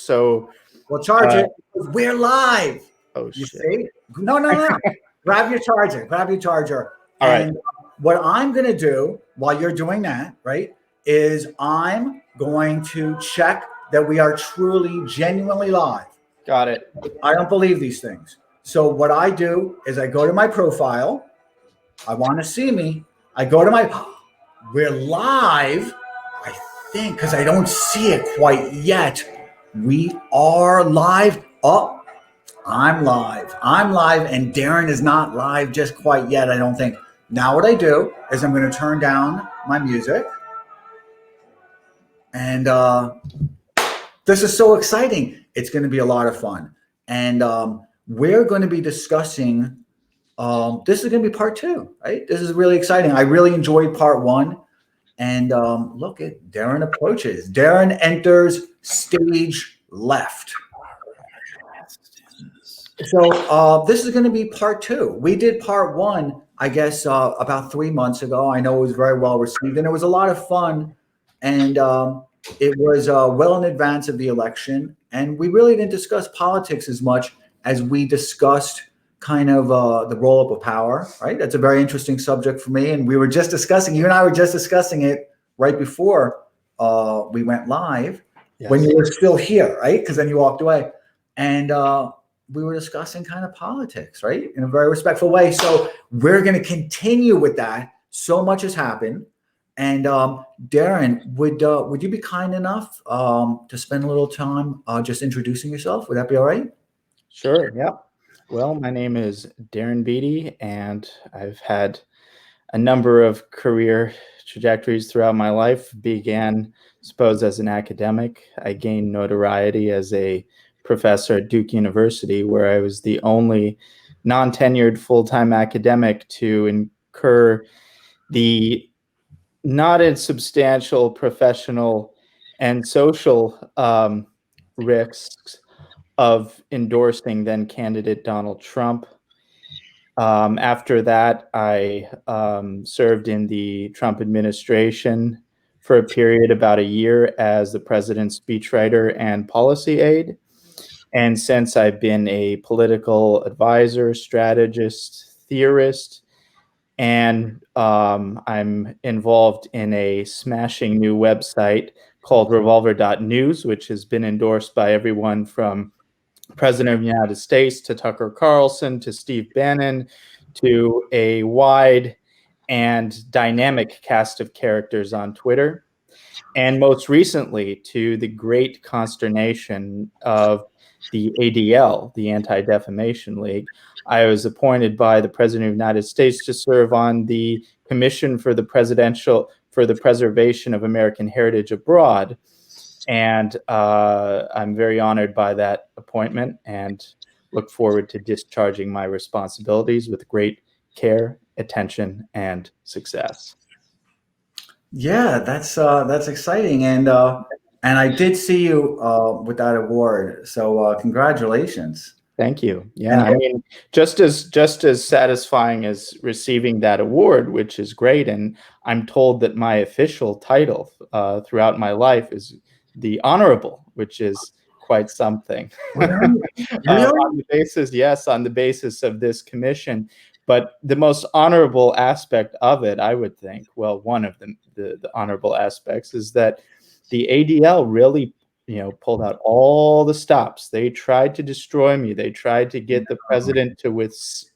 So, Well, charge it. We're live. Oh, you shit. See? No. Grab your charger. Grab your charger. All and right. What I'm going to do while you're doing that, right, is I'm going to check that we are truly, genuinely live. Got it. I don't believe these things. So what I do is I go to my profile. I want to see me. I go to my, we're live, I think, because I don't see it quite yet. We are live. Oh, I'm live. And Darren is not live just quite yet, I don't think. Now what I do is I'm going to turn down my music. And this is so exciting. It's going to be a lot of fun. And we're going to be discussing, this is going to be part 2, right? This is really exciting. I really enjoyed part 1. And look at Darren approaches. Darren enters stage left. So this is going to be part 2. We did part 1, I guess, about 3 months ago. I know it was very well received, and it was a lot of fun. And it was well in advance of the election. And we really didn't discuss politics as much as we discussed kind of the roll-up of power, right? That's a very interesting subject for me. And we were just discussing, you and I were just discussing it right before we went live. Yes. When you were still here, right? Because then you walked away. And we were discussing kind of politics, right? In a very respectful way. So we're going to continue with that. So much has happened. And Darren, would you be kind enough to spend a little time just introducing yourself? Would that be all right? Sure. Yep. Well, my name is Darren Beattie, and I've had a number of career trajectories throughout my life. Began, I suppose, as an academic. I gained notoriety as a professor at Duke University, where I was the only non-tenured full-time academic to incur the not insubstantial professional and social risks of endorsing then candidate Donald Trump. After that, I served in the Trump administration for a period about a year as the president's speechwriter and policy aide. And since I've been a political advisor, strategist, theorist, and I'm involved in a smashing new website called Revolver.NEWS, which has been endorsed by everyone from President of the United States to Tucker Carlson to Steve Bannon to a wide and dynamic cast of characters on Twitter. And most recently, to the great consternation of the ADL, the Anti-Defamation League, I was appointed by the President of the United States to serve on the Commission for the Preservation of American Heritage Abroad. And I'm very honored by that appointment and look forward to discharging my responsibilities with great care, attention, and success. Yeah, that's exciting, and I did see you with that award. So congratulations. Thank you. Yeah, I mean, just as satisfying as receiving that award, which is great. And I'm told that my official title throughout my life is the Honorable, which is quite something. Really? On the basis of this commission. But the most honorable aspect of it, I would think, well, one of the honorable aspects is that the ADL really, pulled out all the stops. They tried to destroy me. They tried to get the president to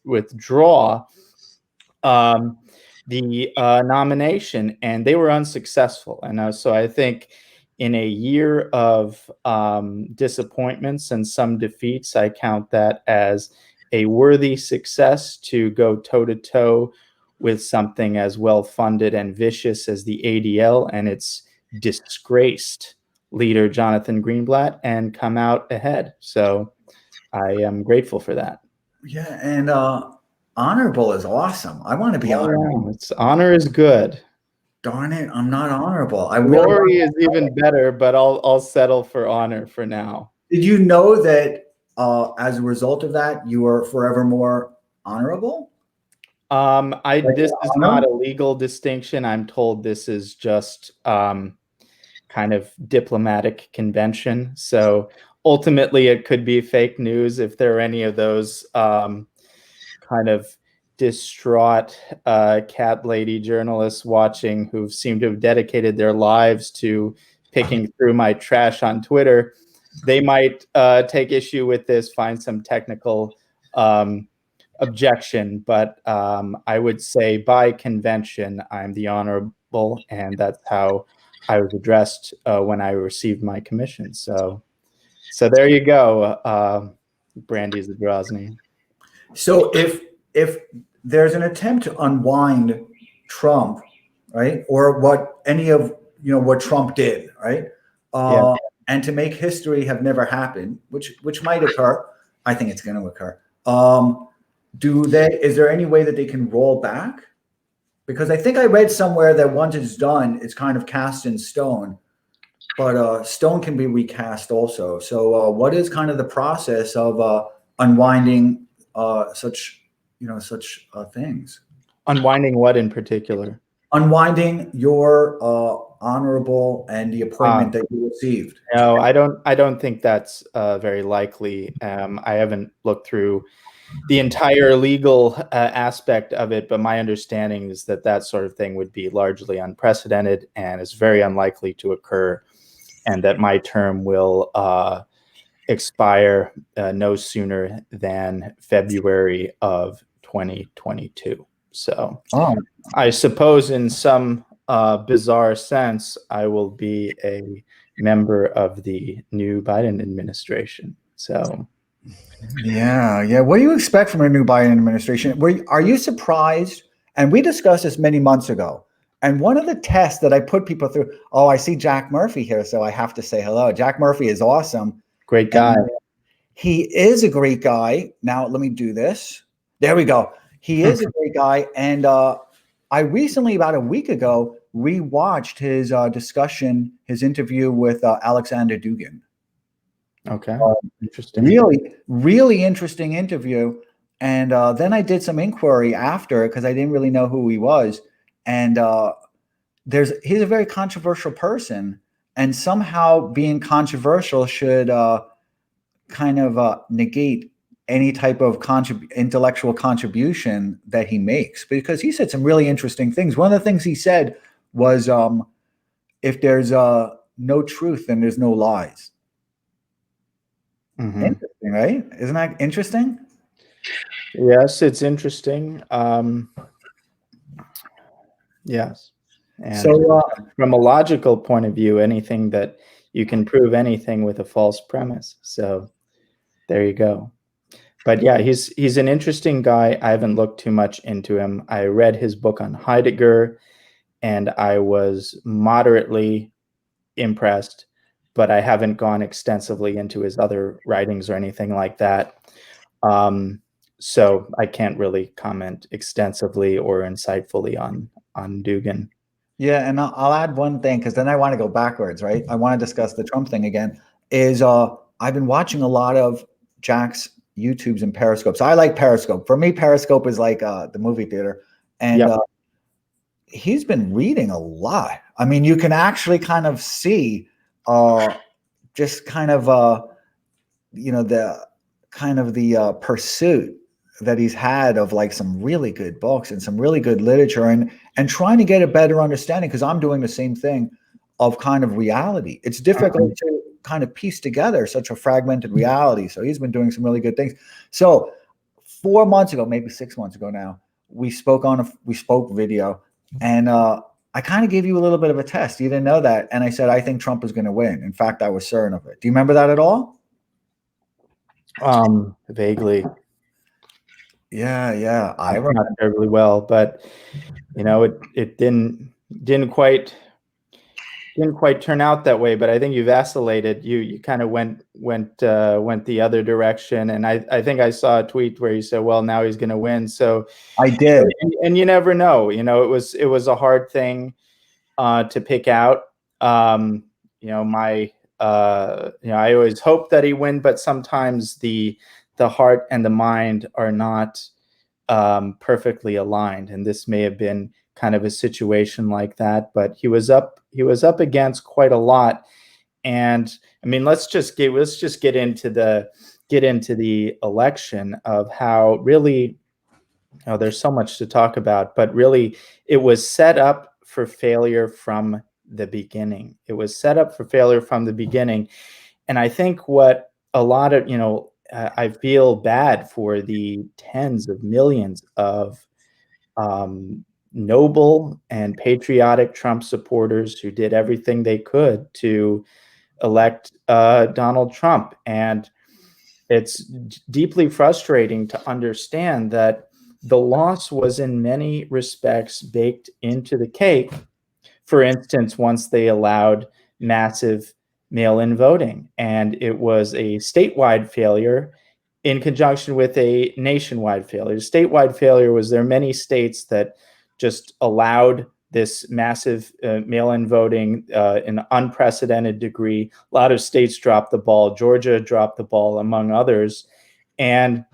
withdraw the nomination, and they were unsuccessful. And so I think in a year of disappointments and some defeats, I count that as a worthy success to go toe-to-toe with something as well-funded and vicious as the ADL and its disgraced leader, Jonathan Greenblatt, and come out ahead. So I am grateful for that. Yeah, and honorable is awesome. I want to be honorable. Honor is good. Darn it, I'm not honorable. Glory is even better, but I'll settle for honor for now. Did you know that as a result of that, you are forevermore honorable? This is not a legal distinction. I'm told this is just kind of diplomatic convention. So ultimately it could be fake news if there are any of those kind of distraught cat lady journalists watching who seem to have dedicated their lives to picking through my trash on Twitter. They might take issue with this, find some technical objection, but I would say by convention, I'm the honorable, and that's how I was addressed when I received my commission. So there you go, Brandy Zadrozny. So if there's an attempt to unwind Trump, right, or what any of what Trump did, right, Yeah. and to make history have never happened, which might occur, I think it's going to occur. Is there any way that they can roll back? Because I think I read somewhere that once it's done, it's kind of cast in stone, but stone can be recast also. So what is kind of the process of unwinding such things? Unwinding what in particular? Unwinding your honorable and the appointment that you received. No, I don't think that's very likely. I haven't looked through the entire legal aspect of it, but my understanding is that that sort of thing would be largely unprecedented and is very unlikely to occur, and that my term will expire no sooner than February of 2022. So I suppose in some bizarre sense, I will be a member of the new Biden administration. So yeah. What do you expect from a new Biden administration? Are you surprised? And we discussed this many months ago. And one of the tests that I put people through, I see Jack Murphy here, so I have to say hello. Jack Murphy is awesome. Great guy. And he is a great guy. Now, let me do this. There we go. He is a great guy. And I recently, about a week ago, rewatched his discussion, his interview with Alexander Dugin. Okay. Interesting. Really, really interesting interview. And then I did some inquiry after because I didn't really know who he was. And he's a very controversial person. And somehow being controversial should kind of negate any type of intellectual contribution that he makes, because he said some really interesting things. One of the things he said was, if there's no truth, then there's no lies. Mm-hmm. Interesting, right? Isn't that interesting? Yes, it's interesting. Yes. And so from a logical point of view, anything that you can prove anything with a false premise. So there you go. But yeah, he's an interesting guy. I haven't looked too much into him. I read his book on Heidegger, and I was moderately impressed, but I haven't gone extensively into his other writings or anything like that. So I can't really comment extensively or insightfully on Dugin. Yeah, and I'll add one thing, because then I want to go backwards, right? I want to discuss the Trump thing again. I've been watching a lot of Jack's YouTubes and Periscopes. I like Periscope. For me, Periscope is like the movie theater. And he's been reading a lot. I mean, you can actually kind of see just kind of the pursuit that he's had of like some really good books and some really good literature, and trying to get a better understanding, because I'm doing the same thing, of kind of reality. It's difficult to kind of piece together such a fragmented reality. So he's been doing some really good things. So 4 months ago, maybe 6 months ago now, we spoke video, and I kind of gave you a little bit of a test. You didn't know that. And I said, I think Trump is going to win. In fact, I was certain of it. Do you remember that at all? Vaguely. Yeah. I remember. Not terribly well, but it didn't quite turn out that way. But I think you vacillated. You kind of went the other direction, and I think I saw a tweet where you said, "Well, now he's going to win." So I did, and you never know. It was a hard thing to pick out. I always hope that he win, but sometimes the heart and the mind are not perfectly aligned, and this may have been kind of a situation like that. But he was up against quite a lot, and I mean, let's just get into the election of how really, there's so much to talk about, but really it was set up for failure from the beginning. It was set up for failure from the beginning. And I think what a lot of, I feel bad for the tens of millions of noble and patriotic Trump supporters who did everything they could to elect Donald Trump. And it's deeply frustrating to understand that the loss was in many respects baked into the cake. For instance, once they allowed massive mail-in voting, and it was a statewide failure in conjunction with a nationwide failure. The statewide failure was there are many states that just allowed this massive mail-in voting in an unprecedented degree. A lot of states dropped the ball. Georgia dropped the ball, among others. And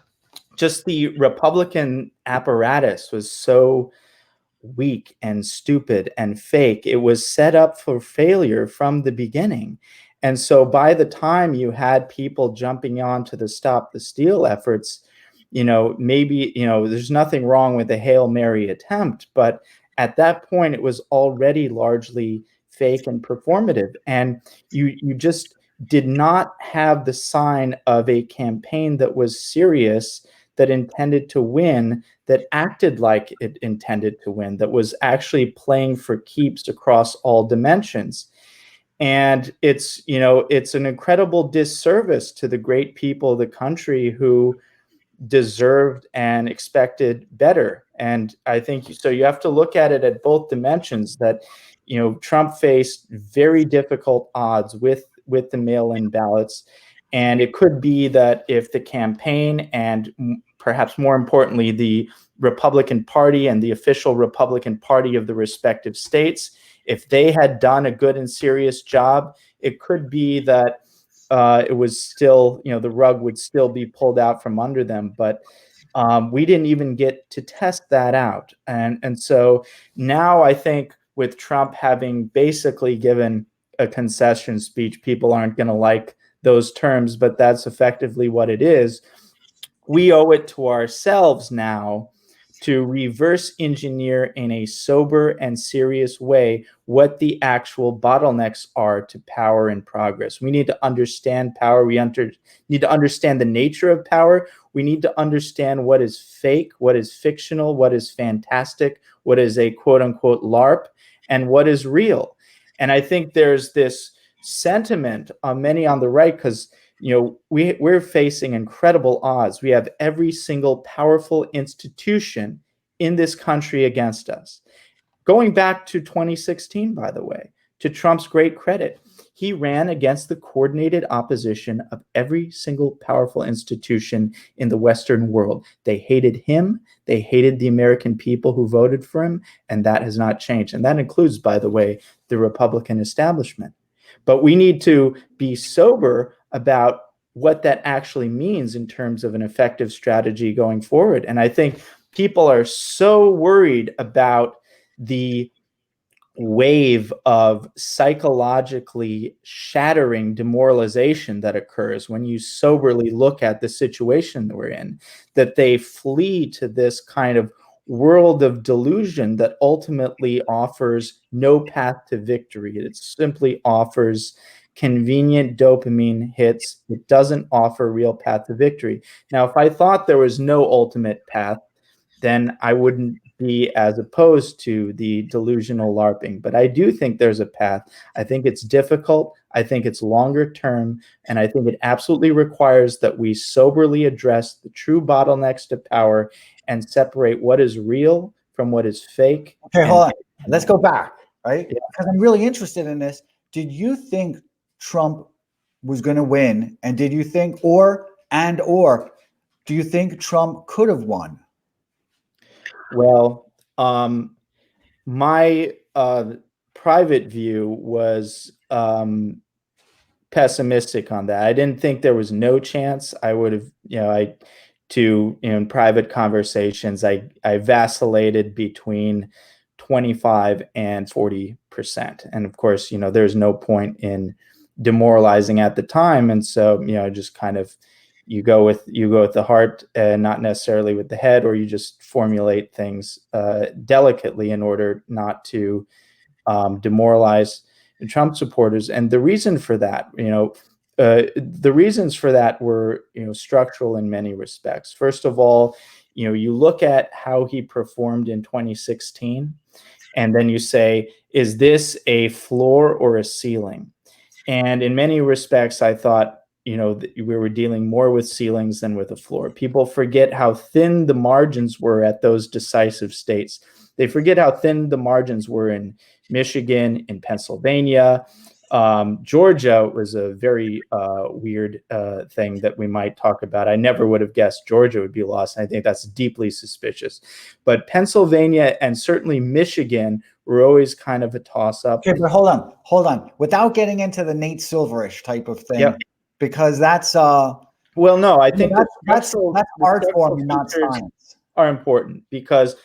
just the Republican apparatus was so weak and stupid and fake. It was set up for failure from the beginning. And so by the time you had people jumping on to the Stop the Steal efforts, maybe, there's nothing wrong with a Hail Mary attempt, but at that point it was already largely fake and performative. And you just did not have the sign of a campaign that was serious, that intended to win, that acted like it intended to win, that was actually playing for keeps across all dimensions. And it's an incredible disservice to the great people of the country who deserved and expected better. And I think so you have to look at it at both dimensions, that Trump faced very difficult odds with the mail-in ballots. And it could be that if the campaign, and perhaps more importantly, the Republican Party and the official Republican Party of the respective states, if they had done a good and serious job, it could be that it was still, the rug would still be pulled out from under them. But we didn't even get to test that out. And so now I think with Trump having basically given a concession speech, people aren't going to like those terms, but that's effectively what it is. We owe it to ourselves now to reverse engineer in a sober and serious way what the actual bottlenecks are to power and progress. We need to understand power. We need to understand the nature of power. We need to understand what is fake, what is fictional, what is fantastic, what is a quote unquote LARP, and what is real. And I think there's this sentiment on many on the right, because we're facing incredible odds. We have every single powerful institution in this country against us. Going back to 2016, by the way, to Trump's great credit, he ran against the coordinated opposition of every single powerful institution in the Western world. They hated him. They hated the American people who voted for him, and that has not changed. And that includes, by the way, the Republican establishment. But we need to be sober about what that actually means in terms of an effective strategy going forward. And I think people are so worried about the wave of psychologically shattering demoralization that occurs when you soberly look at the situation that we're in, that they flee to this kind of world of delusion that ultimately offers no path to victory. It simply offers convenient dopamine hits. It doesn't offer real path to victory. Now, if I thought there was no ultimate path, then I wouldn't be as opposed to the delusional LARPing. But I do think there's a path. I think it's difficult. I think it's longer term. And I think it absolutely requires that we soberly address the true bottlenecks to power and separate what is real from what is fake. Okay, hold on. Let's go back, right? Yeah. Because I'm really interested in this. Did you think Trump was going to win? And did you think, or do you think Trump could have won? Well, my private view was pessimistic on that. I didn't think there was no chance. I would have, in private conversations, I vacillated between 25 and 40%. And of course, there's no point in demoralizing at the time. And so, just kind of you go with the heart and not necessarily with the head, or you just formulate things delicately in order not to demoralize Trump supporters. And the reason for that, the reasons for that were, structural in many respects. First of all, you look at how he performed in 2016, and then you say, is this a floor or a ceiling? And in many respects, I thought, we were dealing more with ceilings than with a floor. People forget how thin the margins were at those decisive states. They forget how thin the margins were in Michigan, in Pennsylvania. Georgia was a very weird thing that we might talk about. I never would have guessed Georgia would be lost, and I think that's deeply suspicious. But Pennsylvania and certainly Michigan were always kind of a toss-up. Okay, but hold on. Without getting into the Nate Silverish type of thing, yep. Because that's well, no, I think that's art form and not science are important, because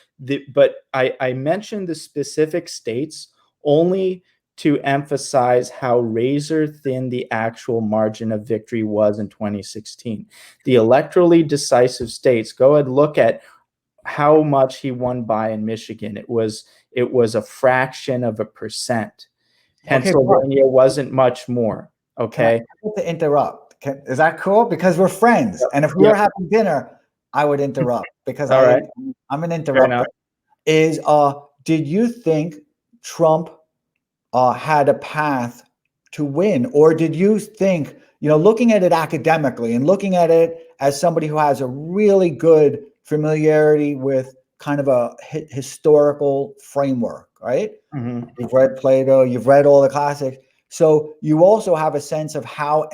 but I mentioned the specific states only to emphasize how razor thin the actual margin of victory was in 2016. The electorally decisive states, go ahead, look at how much he won by in Michigan. It was a fraction of a percent. Pennsylvania wasn't much more. Okay. To interrupt. Is that cool? Because we're friends. Yep. And if we were having dinner, I would interrupt because I'm an interrupter. Did you think Trump had a path to win? Or did you think, looking at it academically and looking at it as somebody who has a really good familiarity with kind of a historical framework, right? Mm-hmm. You've read Plato, you've read all the classics. So you also have a sense of how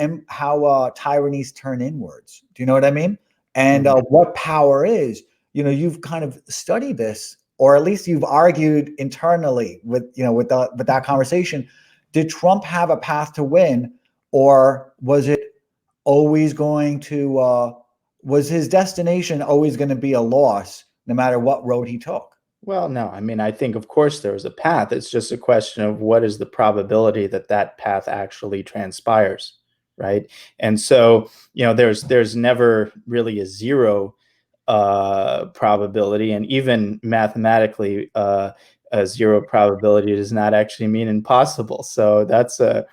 tyrannies turn inwards. Do you know what I mean? And what power is. You've kind of studied this, or at least you've argued internally with that conversation. Did Trump have a path to win, or was it always going to? Was his destination always going to be a loss, no matter what road he took? Well, no, I mean, I think, of course, there was a path. It's just a question of what is the probability that that path actually transpires, right? And so, there's never really a zero probability, and even mathematically, a zero probability does not actually mean impossible. So that's an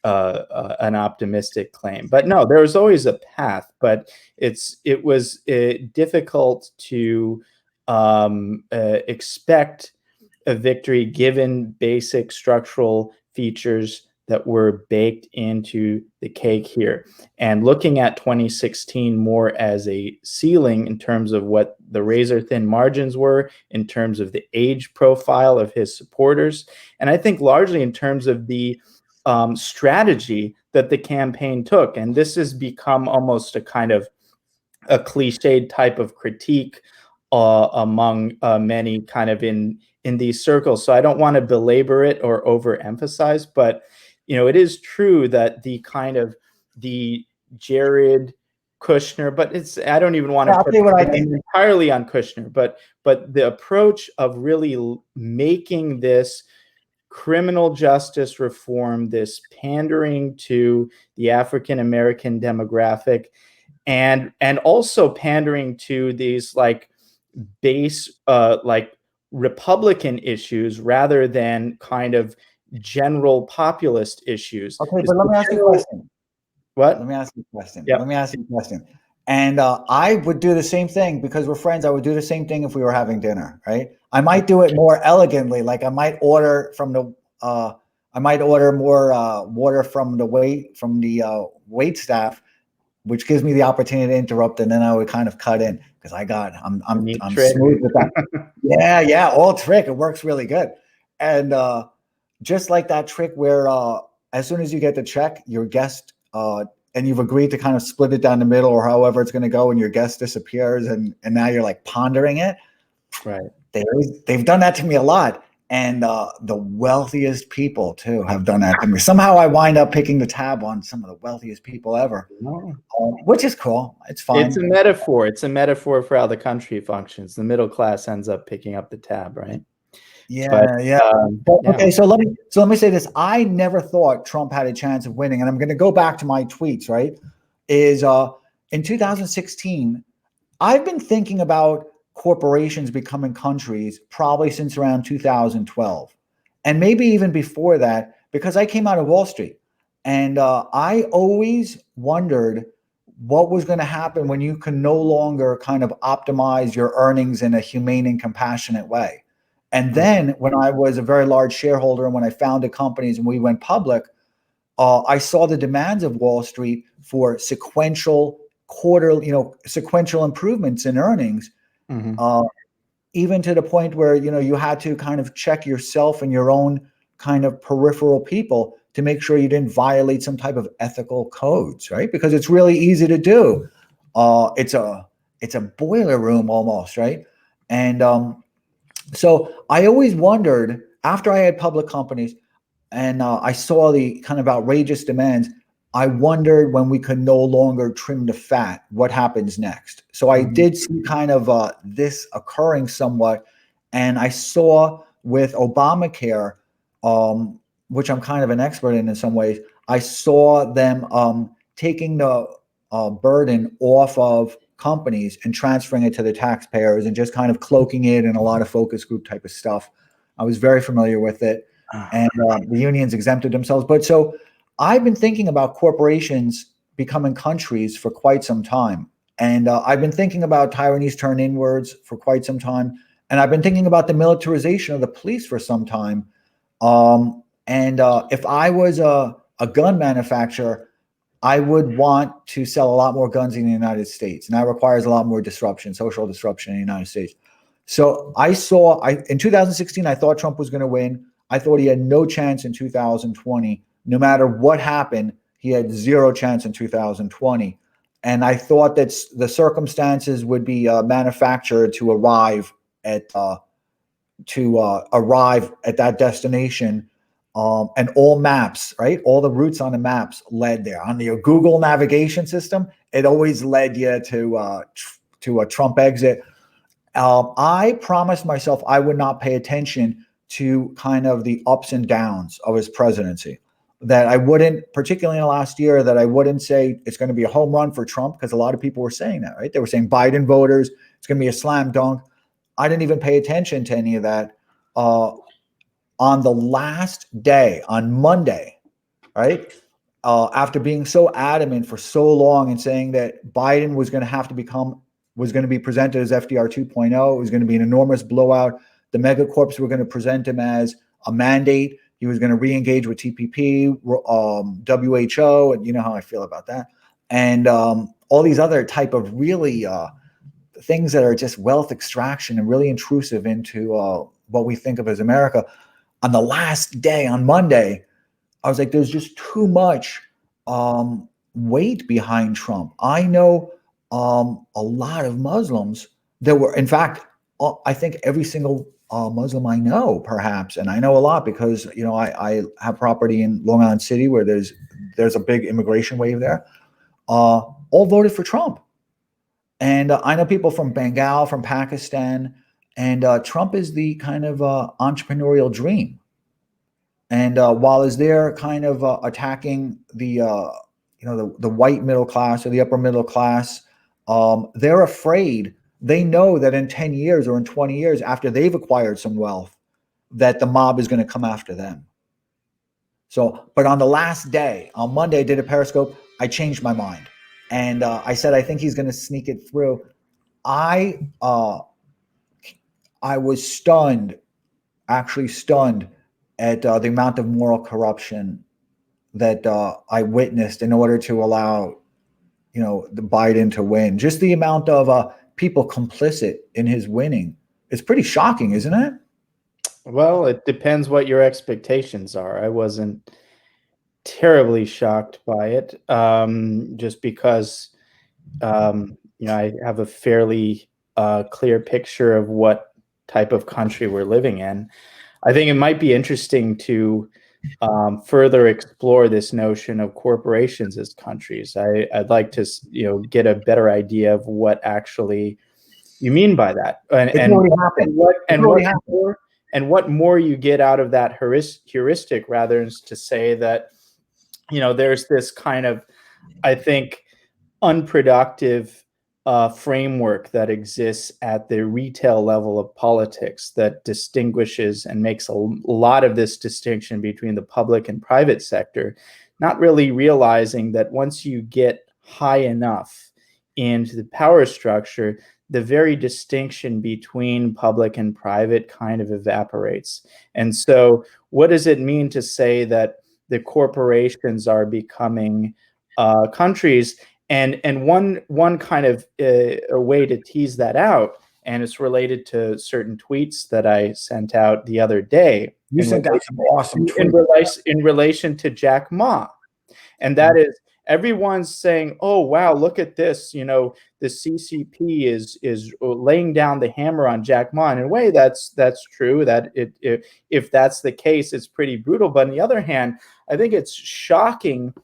optimistic claim. But no, there was always a path, but it was difficult to expect a victory given basic structural features that were baked into the cake here. And looking at 2016 more as a ceiling in terms of what the razor thin margins were, in terms of the age profile of his supporters, and I think largely in terms of the strategy that the campaign took. And this has become almost a kind of a cliched type of critique among many kind of in these circles. So I don't want to belabor it or overemphasize, but it is true that the kind of the Jared Kushner, but I don't even want to put it entirely on Kushner, but the approach of really making this criminal justice reform, this pandering to the African American demographic, and also pandering to these like base like Republican issues rather than kind of general populist issues. Okay, but let me ask you a question. What? Let me ask you a question. Yep. Let me ask you a question. And I would do the same thing because we're friends. I would do the same thing if we were having dinner, right? I might do it more elegantly. Like I might order more water from the wait staff, which gives me the opportunity to interrupt, and then I would kind of cut in because I'm smooth with that. Yeah, all trick. It works really good. And just like that trick where as soon as you get the check, your guest and you've agreed to kind of split it down the middle or however it's going to go, and your guest disappears, and now you're like pondering it. Right. They've done that to me a lot. And the wealthiest people too have done that to me. Somehow I wind up picking the tab on some of the wealthiest people ever, which is cool. It's fine. It's a metaphor. It's a metaphor for how the country functions. The middle class ends up picking up the tab, right? Yeah, yeah. Okay, so let me say this. I never thought Trump had a chance of winning, and I'm going to go back to my tweets. Right, is in 2016, I've been thinking about corporations becoming countries probably since around 2012, and maybe even before that, because I came out of Wall Street, and I always wondered what was going to happen when you can no longer kind of optimize your earnings in a humane and compassionate way. And then when I was a very large shareholder and when I founded companies and we went public, I saw the demands of Wall Street for sequential sequential improvements in earnings, even to the point where, you had to kind of check yourself and your own kind of peripheral people to make sure you didn't violate some type of ethical codes, right? Because it's really easy to do. It's a boiler room almost, right? And so I always wondered, after I had public companies and I saw the kind of outrageous demands, I wondered when we could no longer trim the fat, what happens next? So I did see kind of this occurring somewhat. And I saw with Obamacare, which I'm kind of an expert in some ways, I saw them taking the burden off of companies and transferring it to the taxpayers and just kind of cloaking it in a lot of focus group type of stuff. I was very familiar with it. And the unions exempted themselves. But so I've been thinking about corporations becoming countries for quite some time. And I've been thinking about tyrannies turn inwards for quite some time. And I've been thinking about the militarization of the police for some time. And if I was a gun manufacturer, I would want to sell a lot more guns in the United States. And that requires a lot more disruption, social disruption in the United States. So in 2016, I thought Trump was going to win. I thought he had no chance in 2020. No matter what happened, he had zero chance in 2020. And I thought that the circumstances would be manufactured to arrive at that destination. And all maps, right? All the routes on the maps led there. On the Google navigation system, it always led you to a Trump exit. I promised myself I would not pay attention to kind of the ups and downs of his presidency. That I wouldn't, particularly in the last year, that I wouldn't say it's going to be a home run for Trump, because a lot of people were saying that, right? They were saying Biden voters, it's going to be a slam dunk. I didn't even pay attention to any of that. On the last day, on Monday, right? After being so adamant for so long and saying that Biden was going to be presented as FDR 2.0, it was going to be an enormous blowout. The megacorps were going to present him as a mandate. He was going to re-engage with TPP, WHO, and you know how I feel about that. And all these other type of really things that are just wealth extraction and really intrusive into what we think of as America. On the last day, on Monday, I was like, there's just too much weight behind Trump. I know a lot of Muslims that were, in fact, I think every single Muslim I know, perhaps, and I know a lot because I have property in Long Island City where there's a big immigration wave there. All voted for Trump, and I know people from Bengal, from Pakistan, and Trump is the kind of entrepreneurial dream. And while is there kind of attacking the white middle class or the upper middle class, they're afraid. They know that in 10 years or in 20 years, after they've acquired some wealth, that the mob is going to come after them. So, but on the last day, on Monday, I did a Periscope. I changed my mind, and I said I think he's going to sneak it through. I was stunned, actually stunned, at the amount of moral corruption that I witnessed in order to allow, the Biden to win. Just the amount of people complicit in his winning. It's pretty shocking, isn't it? Well, it depends what your expectations are. I wasn't terribly shocked by it, just because, I have a fairly clear picture of what type of country we're living in. I think it might be interesting to further explore this notion of corporations as countries. I'd like to, get a better idea of what actually you mean by that, and And what more you get out of that heuristic rather is to say that, there's this kind of, I think, unproductive framework that exists at the retail level of politics that distinguishes and makes a lot of this distinction between the public and private sector, not really realizing that once you get high enough into the power structure, the very distinction between public and private kind of evaporates. And so what does it mean to say that the corporations are becoming countries? And one kind of a way to tease that out, and it's related to certain tweets that I sent out the other day. You sent out some awesome tweets in relation to Jack Ma, and that is everyone's saying, "Oh wow, look at this! The CCP is laying down the hammer on Jack Ma." In a way, that's true. That if that's the case, it's pretty brutal. But on the other hand, I think it's shocking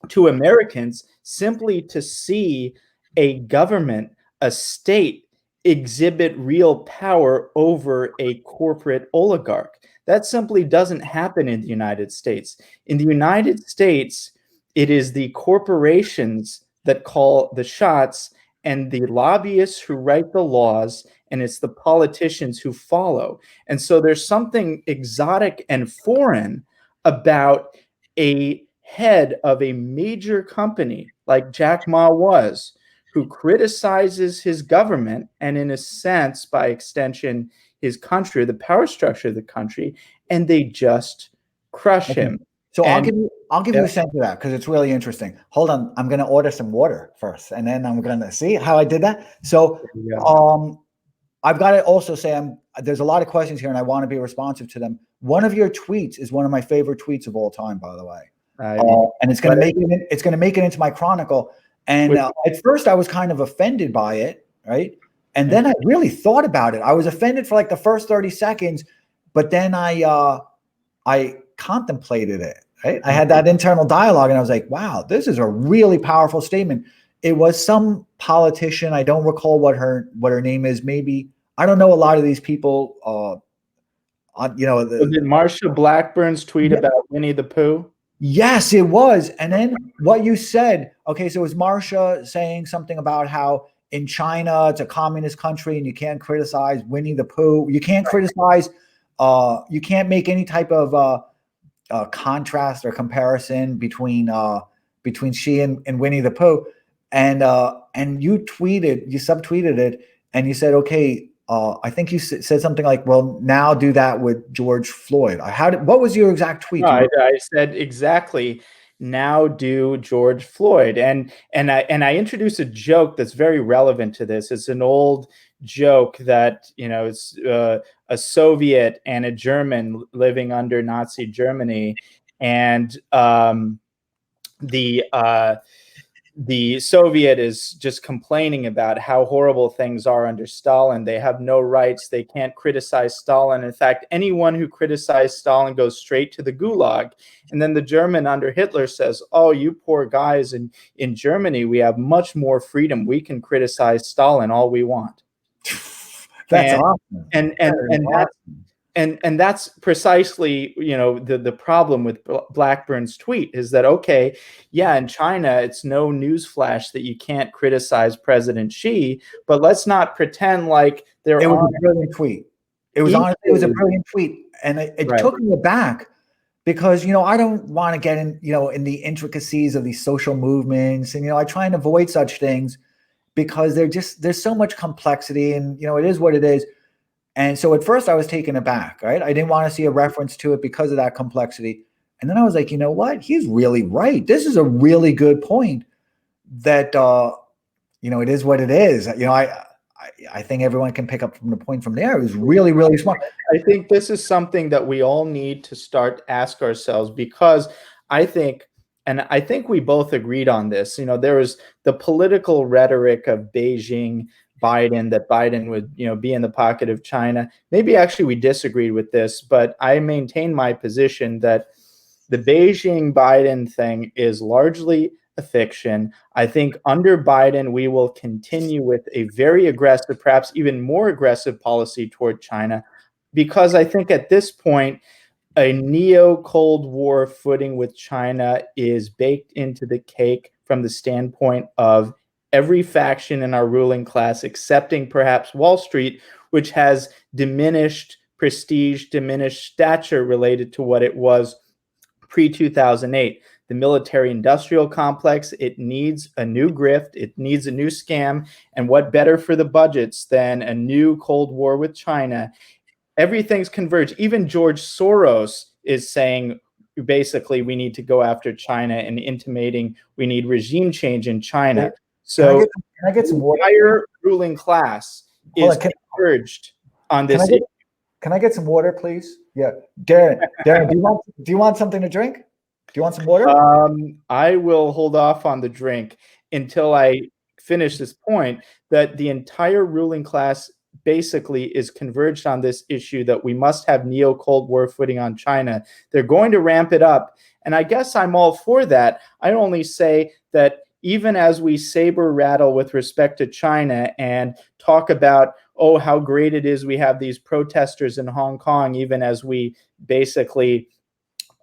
to Americans simply to see a government, a state, exhibit real power over a corporate oligarch. That simply doesn't happen in the United States. In the United States, it is the corporations that call the shots and the lobbyists who write the laws, and it's the politicians who follow. And so there's something exotic and foreign about a head of a major company like Jack Ma was, who criticizes his government and, in a sense, by extension, his country, the power structure of the country, and they just crush him. So I'll give you a sense of that because it's really interesting. Hold on, I'm going to order some water first, and then I'm going to see how I did that. So I've got to also say there's a lot of questions here, and I want to be responsive to them. One of your tweets is one of my favorite tweets of all time, by the way. And it's going to make it into my chronicle. And at first I was kind of offended by it, right? And then I really thought about it. I was offended for like the first 30 seconds, but then I contemplated it, right? I had that internal dialogue and I was like, wow, this is a really powerful statement. It was some politician. I don't recall what her name is. Maybe, I don't know a lot of these people. Was it Marsha Blackburn's tweet about Winnie the Pooh? Yes, it was. And then what you said, okay, so it was Marsha saying something about how in China, it's a communist country and you can't criticize Winnie the Pooh. You can't criticize, you can't make any type of contrast or comparison between she and Winnie the Pooh. And you subtweeted it and you said, okay, I think you said something like, well, now do that with George Floyd. What was your exact tweet? No, I said exactly, now do George Floyd. And I introduced a joke that's very relevant to this. It's an old joke that, it's a Soviet and a German living under Nazi Germany. And the Soviet is just complaining about how horrible things are under Stalin. They have no rights. They can't criticize Stalin. In fact, anyone who criticized Stalin goes straight to the gulag. And then the German under Hitler says, oh, you poor guys in Germany, we have much more freedom. We can criticize Stalin all we want. That's awesome. And that's precisely, the problem with Blackburn's tweet is that, okay, yeah, in China, it's no newsflash that you can't criticize President Xi, but let's not pretend like it was a brilliant tweet. It was a brilliant tweet. And it took me aback because, I don't want to get in, in the intricacies of these social movements. And, I try and avoid such things because there's so much complexity and, it is what it is. And so at first I was taken aback, right? I didn't want to see a reference to it because of that complexity. And then I was like, you know what? He's really right. This is a really good point that, it is what it is. I think everyone can pick up from the point from there. It was really, really smart. I think this is something that we all need to start ask ourselves because I think we both agreed on this. There was the political rhetoric of Beijing, Biden, that Biden would, be in the pocket of China. Maybe actually we disagreed with this, but I maintain my position that the Beijing-Biden thing is largely a fiction. I think under Biden, we will continue with a very aggressive, perhaps even more aggressive policy toward China. because I think at this point, a neo-Cold War footing with China is baked into the cake from the standpoint of every faction in our ruling class, excepting perhaps Wall Street, which has diminished prestige, diminished stature related to what it was pre-2008. The military-industrial complex, it needs a new grift, it needs a new scam, and what better for the budgets than a new Cold War with China? Everything's converged. Even George Soros is saying basically we need to go after China and intimating we need regime change in China. So can I get some water? The entire ruling class is converged on this issue. Can I get some water, please? Yeah, Darren, do you want something to drink? Do you want some water? I will hold off on the drink until I finish this point that the entire ruling class basically is converged on this issue that we must have neo-Cold War footing on China. They're going to ramp it up. And I guess I'm all for that. I only say that even as we saber rattle with respect to China and talk about, oh, how great it is we have these protesters in Hong Kong, even as we basically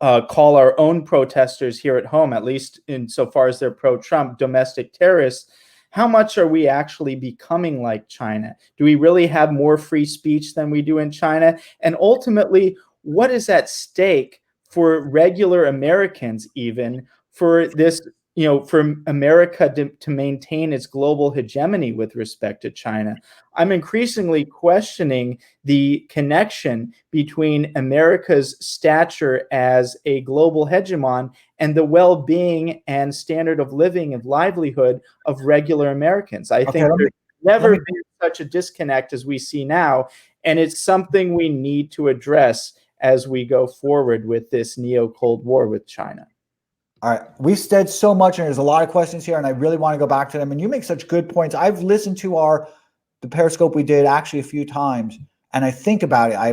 call our own protesters here at home, at least insofar as they're pro-Trump, domestic terrorists, how much are we actually becoming like China? Do we really have more free speech than we do in China? And ultimately, what is at stake for regular Americans, even for this, for America to maintain its global hegemony with respect to China? I'm increasingly questioning the connection between America's stature as a global hegemon and the well-being and standard of living and livelihood of regular Americans. I think there's never been such a disconnect as we see now, and it's something we need to address as we go forward with this neo-Cold War with China. All right, we've said so much, and there's a lot of questions here, and I really want to go back to them. And you make such good points. I've listened to the Periscope we did actually a few times, and I think about it. I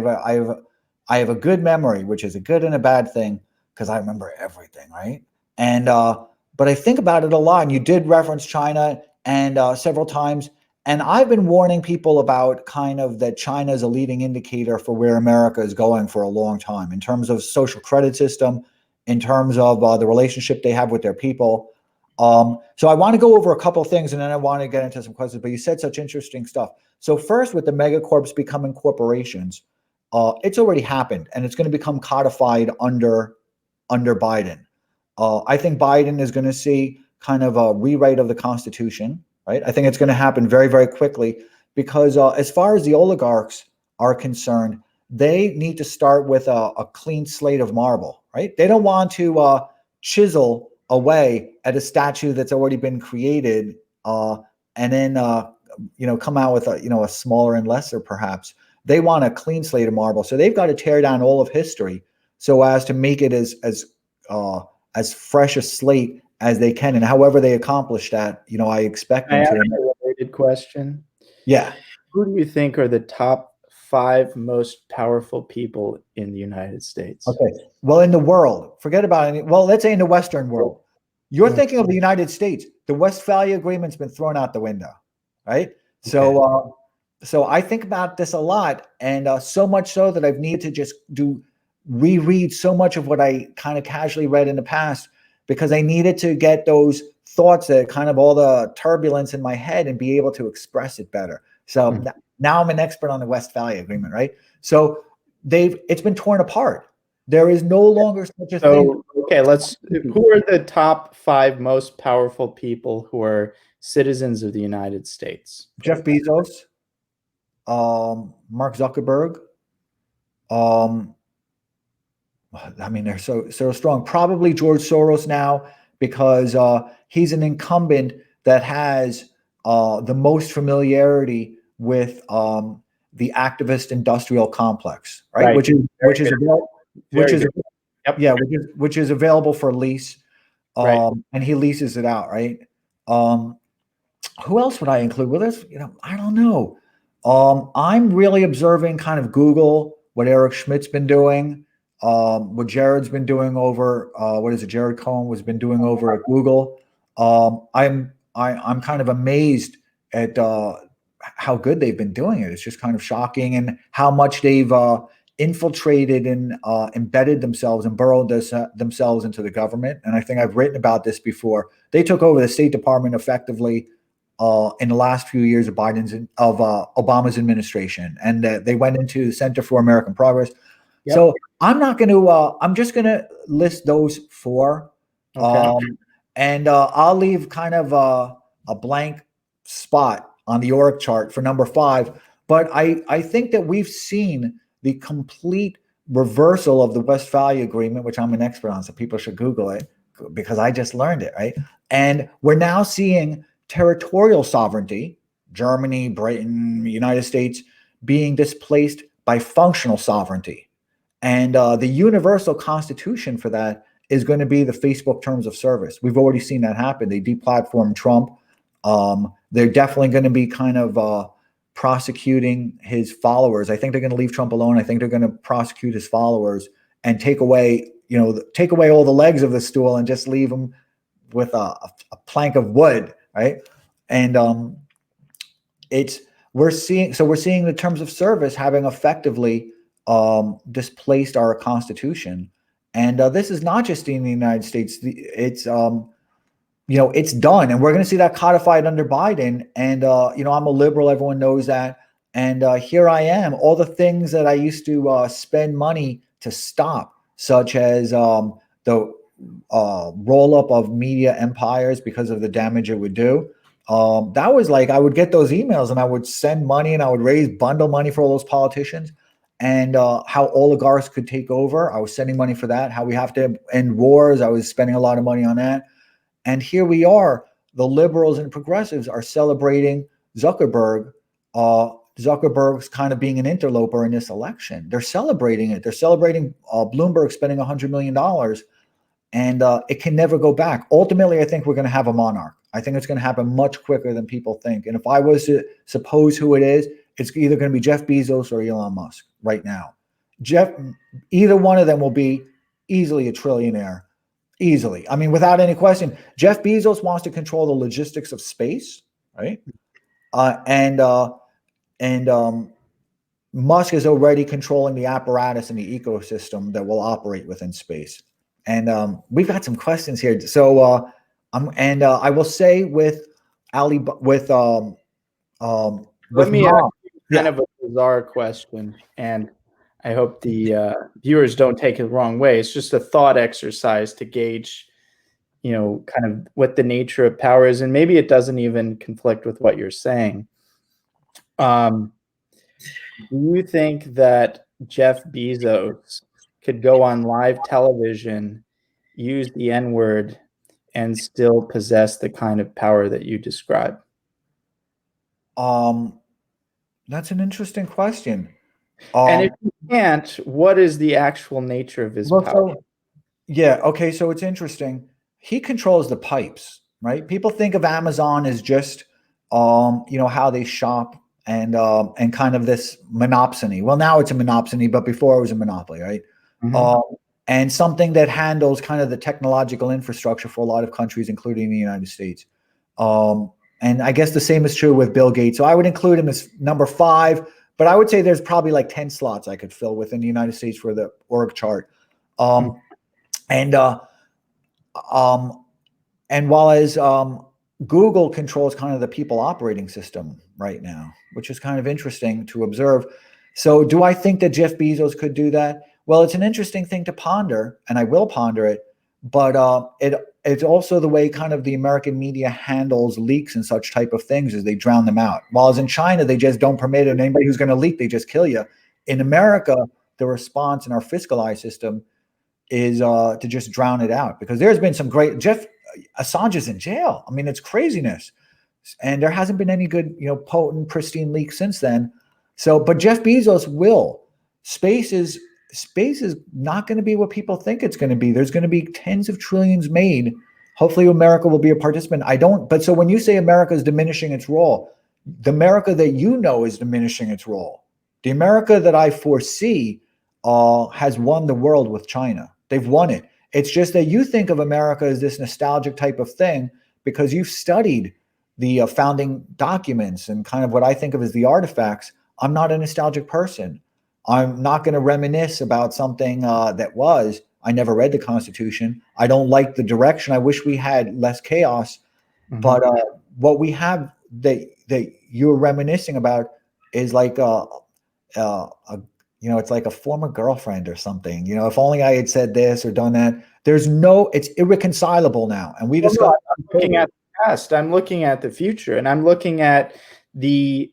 have a good memory, which is a good and a bad thing because I remember everything, right? And but I think about it a lot. And you did reference China and several times, and I've been warning people about kind of that China is a leading indicator for where America is going for a long time in terms of social credit system, in terms of the relationship they have with their people. So I want to go over a couple of things, and then I want to get into some questions, but you said such interesting stuff. So first, with the megacorps becoming corporations, it's already happened, and it's going to become codified under Biden. I think Biden is going to see kind of a rewrite of the Constitution, right? I think it's going to happen very, very quickly because as far as the oligarchs are concerned, they need to start with a clean slate of marble, right? They don't want to chisel away at a statue that's already been created and then come out with a smaller and lesser perhaps. They want a clean slate of marble, so they've got to tear down all of history so as to make it as fresh a slate as they can. And however they accomplish that, I expect them to. I have a related question. Yeah. Who do you think are the top 5 most powerful people in the United States? Okay. Well, in the world, forget about it. Well, let's say in the Western world. You're thinking of the United States. The Westphalia Agreement's been thrown out the window, right? Okay. So I think about this a lot, and so much so that I've needed to just reread so much of what I kind of casually read in the past because I needed to get those thoughts, that kind of all the turbulence in my head, and be able to express it better. So now I'm an expert on the Westphalia Agreement, right? So it's been torn apart. There is no longer such a thing. Okay, who are the top 5 most powerful people who are citizens of the United States? Jeff Bezos, Mark Zuckerberg. I mean, they're so strong. Probably George Soros now, because he's an incumbent that has the most familiarity with the activist industrial complex, right? Which is available for lease, and he leases it out, right? Who else would I include? Well, there's, I don't know. I'm really observing kind of Google, what Eric Schmidt's been doing, what Jared's been doing over, Jared Cohen has been doing over at Google. I'm kind of amazed at how good they've been doing it. It's just kind of shocking, and how much they've infiltrated and embedded themselves and burrowed themselves into the government. And I think I've written about this before. They took over the State Department effectively in the last few years of Obama's administration, and they went into the Center for American Progress. Yep. So I'm not going to. I'm just going to list those four, okay. And I'll leave kind of a blank spot on the org chart for number 5. But I think that we've seen the complete reversal of the Westphalia Agreement, which I'm an expert on, so people should Google it because I just learned it, right? And we're now seeing territorial sovereignty, Germany, Britain, United States, being displaced by functional sovereignty. And the universal constitution for that is going to be the Facebook terms of service. We've already seen that happen. They deplatformed Trump. They're definitely going to be kind of prosecuting his followers. I think they're going to leave Trump alone. I think they're going to prosecute his followers and take away all the legs of the stool and just leave him with a plank of wood, right? And we're seeing the terms of service having effectively displaced our Constitution. And this is not just in the United States. It's it's done, and we're going to see that codified under Biden. And I'm a liberal; everyone knows that. And here I am, all the things that I used to spend money to stop, such as the roll up of media empires because of the damage it would do. That was like I would get those emails, and I would send money, and I would bundle money for all those politicians, and how oligarchs could take over. I was sending money for that. How we have to end wars. I was spending a lot of money on that. And here we are, the liberals and progressives are celebrating Zuckerberg. Zuckerberg's kind of being an interloper in this election. They're celebrating it. They're celebrating Bloomberg spending $100 million, and it can never go back. Ultimately, I think we're going to have a monarch. I think it's going to happen much quicker than people think. And if I was to suppose who it is, it's either going to be Jeff Bezos or Elon Musk right now. Either one of them will be easily a trillionaire. Easily. I mean, without any question. Jeff Bezos wants to control the logistics of space, right? And Musk is already controlling the apparatus and the ecosystem that will operate within space. And we've got some questions here. So I will say with Ali, with let me ask you kind of a bizarre question, and I hope the viewers don't take it the wrong way. It's just a thought exercise to gauge, kind of what the nature of power is, and maybe it doesn't even conflict with what you're saying. Do you think that Jeff Bezos could go on live television, use the N-word, and still possess the kind of power that you describe? That's an interesting question. And if you can't, what is the actual nature of his power? Okay, so it's interesting. He controls the pipes, right? People think of Amazon as just, how they shop and kind of this monopsony. Well, now it's a monopsony, but before it was a monopoly, right? Mm-hmm. And something that handles kind of the technological infrastructure for a lot of countries, including the United States. And I guess the same is true with Bill Gates. So I would include him as number 5. But I would say there's probably like 10 slots I could fill within the United States for the org chart. And while as Google controls kind of the people operating system right now, which is kind of interesting to observe. So do I think that Jeff Bezos could do that? Well, it's an interesting thing to ponder, and I will ponder it. But it's also the way kind of the American media handles leaks and such type of things, is they drown them out. While as in China, they just don't permit it. And anybody who's going to leak, they just kill you. In America, the response in our fiscalized system is to just drown it out, because there's been some great Assange is in jail. I mean, it's craziness. And there hasn't been any good, potent, pristine leaks since then. So, but Jeff Bezos will. Space is not going to be what people think it's going to be. There's going to be tens of trillions made. Hopefully America will be a participant. But so when you say America is diminishing its role, the America that is diminishing its role. The America that I foresee has won the world with China. They've won it. It's just that you think of America as this nostalgic type of thing because you've studied the founding documents and kind of what I think of as the artifacts, I'm not a nostalgic person. I'm not going to reminisce about something that was. I never read the Constitution. I don't like the direction. I wish we had less chaos. But what we have that you're reminiscing about is like it's like a former girlfriend or something. If only I had said this or done that. It's irreconcilable now. And we discussed. I'm looking at the past. I'm looking at the future, and I'm looking at the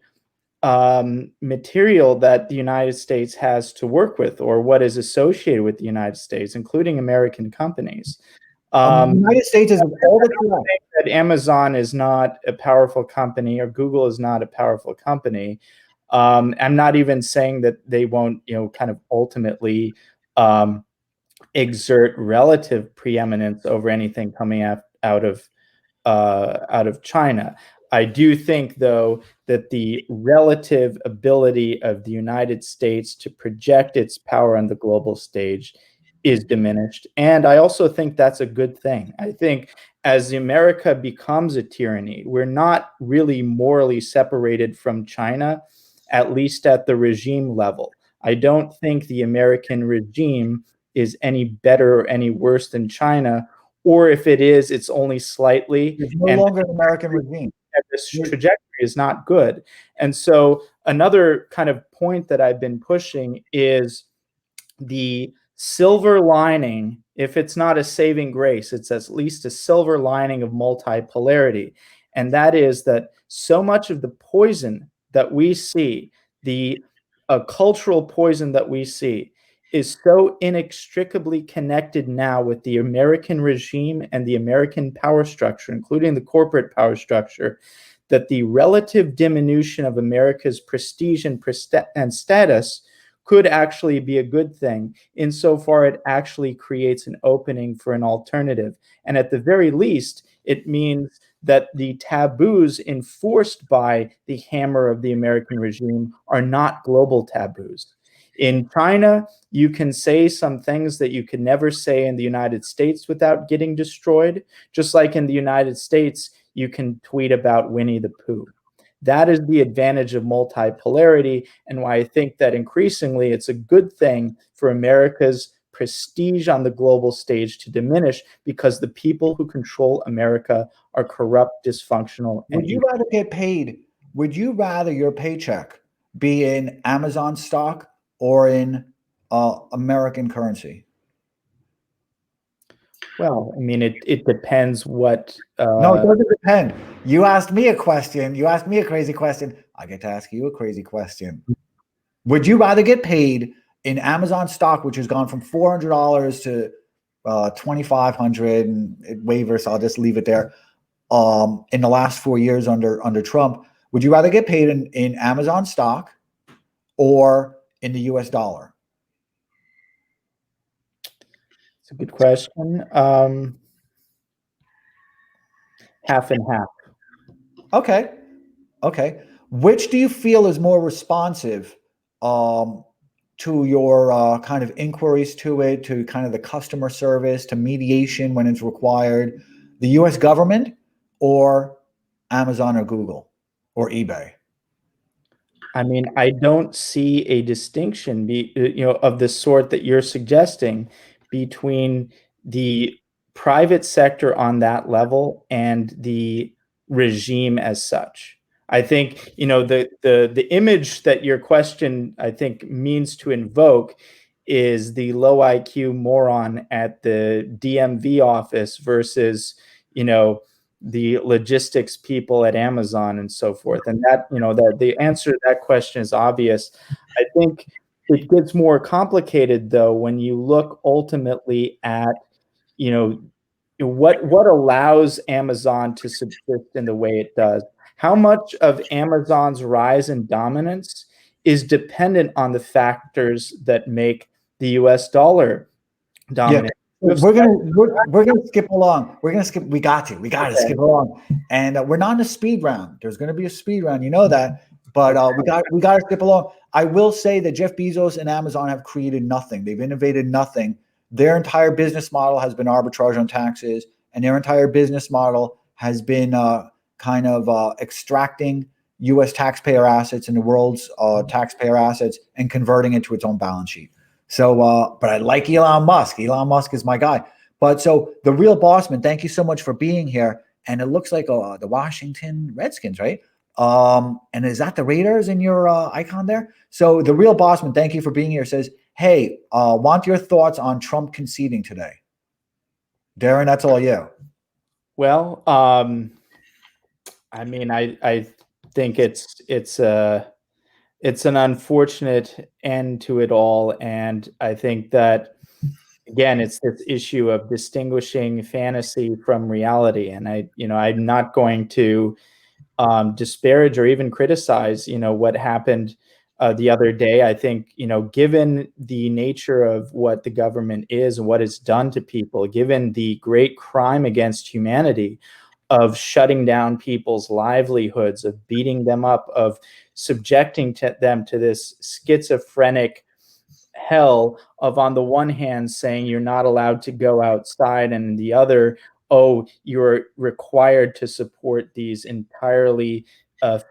material that the United States has to work with, or what is associated with the United States, including American companies. The United States is all the that Amazon is not a powerful company, or Google is not a powerful company. I'm not even saying that they won't, kind of ultimately exert relative preeminence over anything coming out of China. I do think, though, that the relative ability of the United States to project its power on the global stage is diminished. And I also think that's a good thing. I think as America becomes a tyranny, we're not really morally separated from China, at least at the regime level. I don't think the American regime is any better or any worse than China, or if it is, it's only slightly. It's no longer an American regime. This trajectory is not good. And so another kind of point that I've been pushing is the silver lining. If it's not a saving grace, it's at least a silver lining of multipolarity. And that is that so much of the poison that we see, the cultural poison that we see, is so inextricably connected now with the American regime and the American power structure, including the corporate power structure, that the relative diminution of America's prestige and status could actually be a good thing, insofar it actually creates an opening for an alternative. And at the very least, it means that the taboos enforced by the hammer of the American regime are not global taboos. In China, you can say some things that you could never say in the United States without getting destroyed, just like in the United States, you can tweet about Winnie the Pooh. That is the advantage of multipolarity, and why I think that increasingly it's a good thing for America's prestige on the global stage to diminish, because the people who control America are corrupt, dysfunctional, and Would you rather get paid? Would you rather your paycheck be in Amazon stock or in American currency? Well, I mean, it depends what. No, it doesn't depend. You asked me a question. You asked me a crazy question. I get to ask you a crazy question. Would you rather get paid in Amazon stock, which has gone from $400 to $2,500 and it wavers? So I'll just leave it there. In the last 4 years under Trump, would you rather get paid in Amazon stock or in the US dollar? It's a good question. Half and half. Okay. Which do you feel is more responsive to your kind of inquiries to it, to kind of the customer service, to mediation when it's required? The US government or Amazon or Google or eBay? I mean, I don't see a distinction of the sort that you're suggesting between the private sector on that level and the regime as such. I think, the image that your question, I think, means to invoke is the low IQ moron at the DMV office versus, the logistics people at Amazon and so forth. And that, the answer to that question is obvious. I think it gets more complicated, though, when you look ultimately at, what allows Amazon to subsist in the way it does. How much of Amazon's rise and dominance is dependent on the factors that make the US dollar dominant? Yeah. We're gonna skip along. We're gonna skip. We got to skip along, and we're not in a speed round. There's gonna be a speed round, you know that. But we got to skip along. I will say that Jeff Bezos and Amazon have created nothing. They've innovated nothing. Their entire business model has been arbitrage on taxes, and their entire business model has been kind of extracting U.S. taxpayer assets and the world's taxpayer assets and converting it to its own balance sheet. So, but I like Elon Musk. Elon Musk is my guy. But so the real Bossman, thank you so much for being here. And it looks like the Washington Redskins, right? And is that the Raiders in your icon there? So the real Bossman, thank you for being here, says, hey, want your thoughts on Trump conceding today. Darren, that's all you. Well, I mean, I think it's an unfortunate end to it all, and I think that again, it's this issue of distinguishing fantasy from reality. And I'm not going to disparage or even criticize, what happened the other day. I think, given the nature of what the government is and what it's done to people, given the great crime against humanity of shutting down people's livelihoods, of beating them up, of subjecting them to this schizophrenic hell of, on the one hand, saying you're not allowed to go outside, and the other, oh, you're required to support these entirely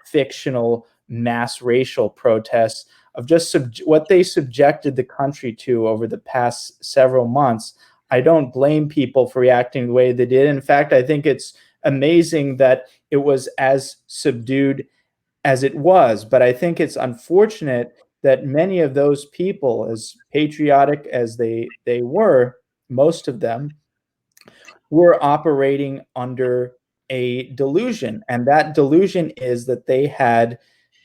fictional mass racial protests, of just what they subjected the country to over the past several months. I don't blame people for reacting the way they did. In fact, I think it's amazing that it was as subdued as it was. But I think it's unfortunate that many of those people, as patriotic as they were, most of them, were operating under a delusion. And that delusion is that they had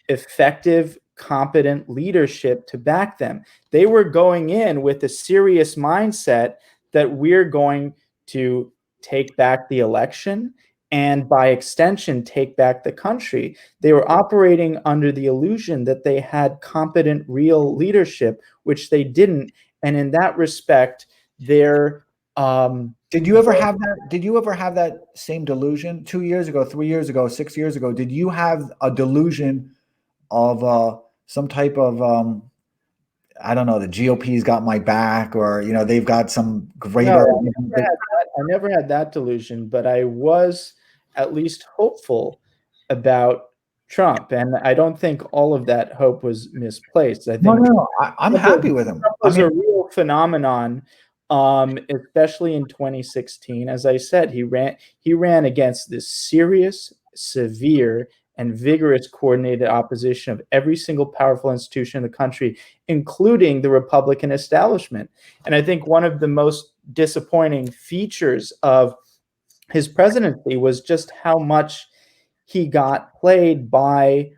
effective, competent leadership to back them. They were going in with a serious mindset that we're going to take back the election and, by extension, take back the country. They were operating under the illusion that they had competent, real leadership, which they didn't. And in that respect, they're did you ever have that? Did you ever have that same delusion 2 years ago, 3 years ago, 6 years ago? Did you have a delusion of some type of I don't know, the GOP's got my back, or they've got some greater? No, I never had that delusion, but I was at least hopeful about Trump, and I don't think all of that hope was misplaced. I think I'm happy with him. Trump was a real phenomenon, especially in 2016. As I said, he ran against this serious, severe, and vigorous coordinated opposition of every single powerful institution in the country, including the Republican establishment. And I think one of the most disappointing features of his presidency was just how much he got played by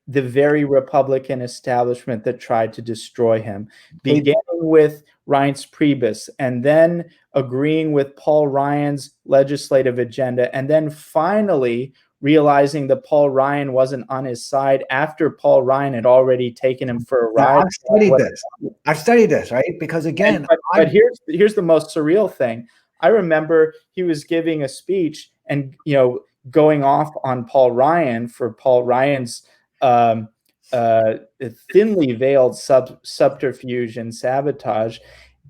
the very Republican establishment that tried to destroy him, beginning with Reince Priebus, and then agreeing with Paul Ryan's legislative agenda, and then finally realizing that Paul Ryan wasn't on his side after Paul Ryan had already taken him for a ride. I've studied this, right? Because again, but here's the most surreal thing. I remember he was giving a speech and going off on Paul Ryan for Paul Ryan's thinly veiled subterfuge and sabotage,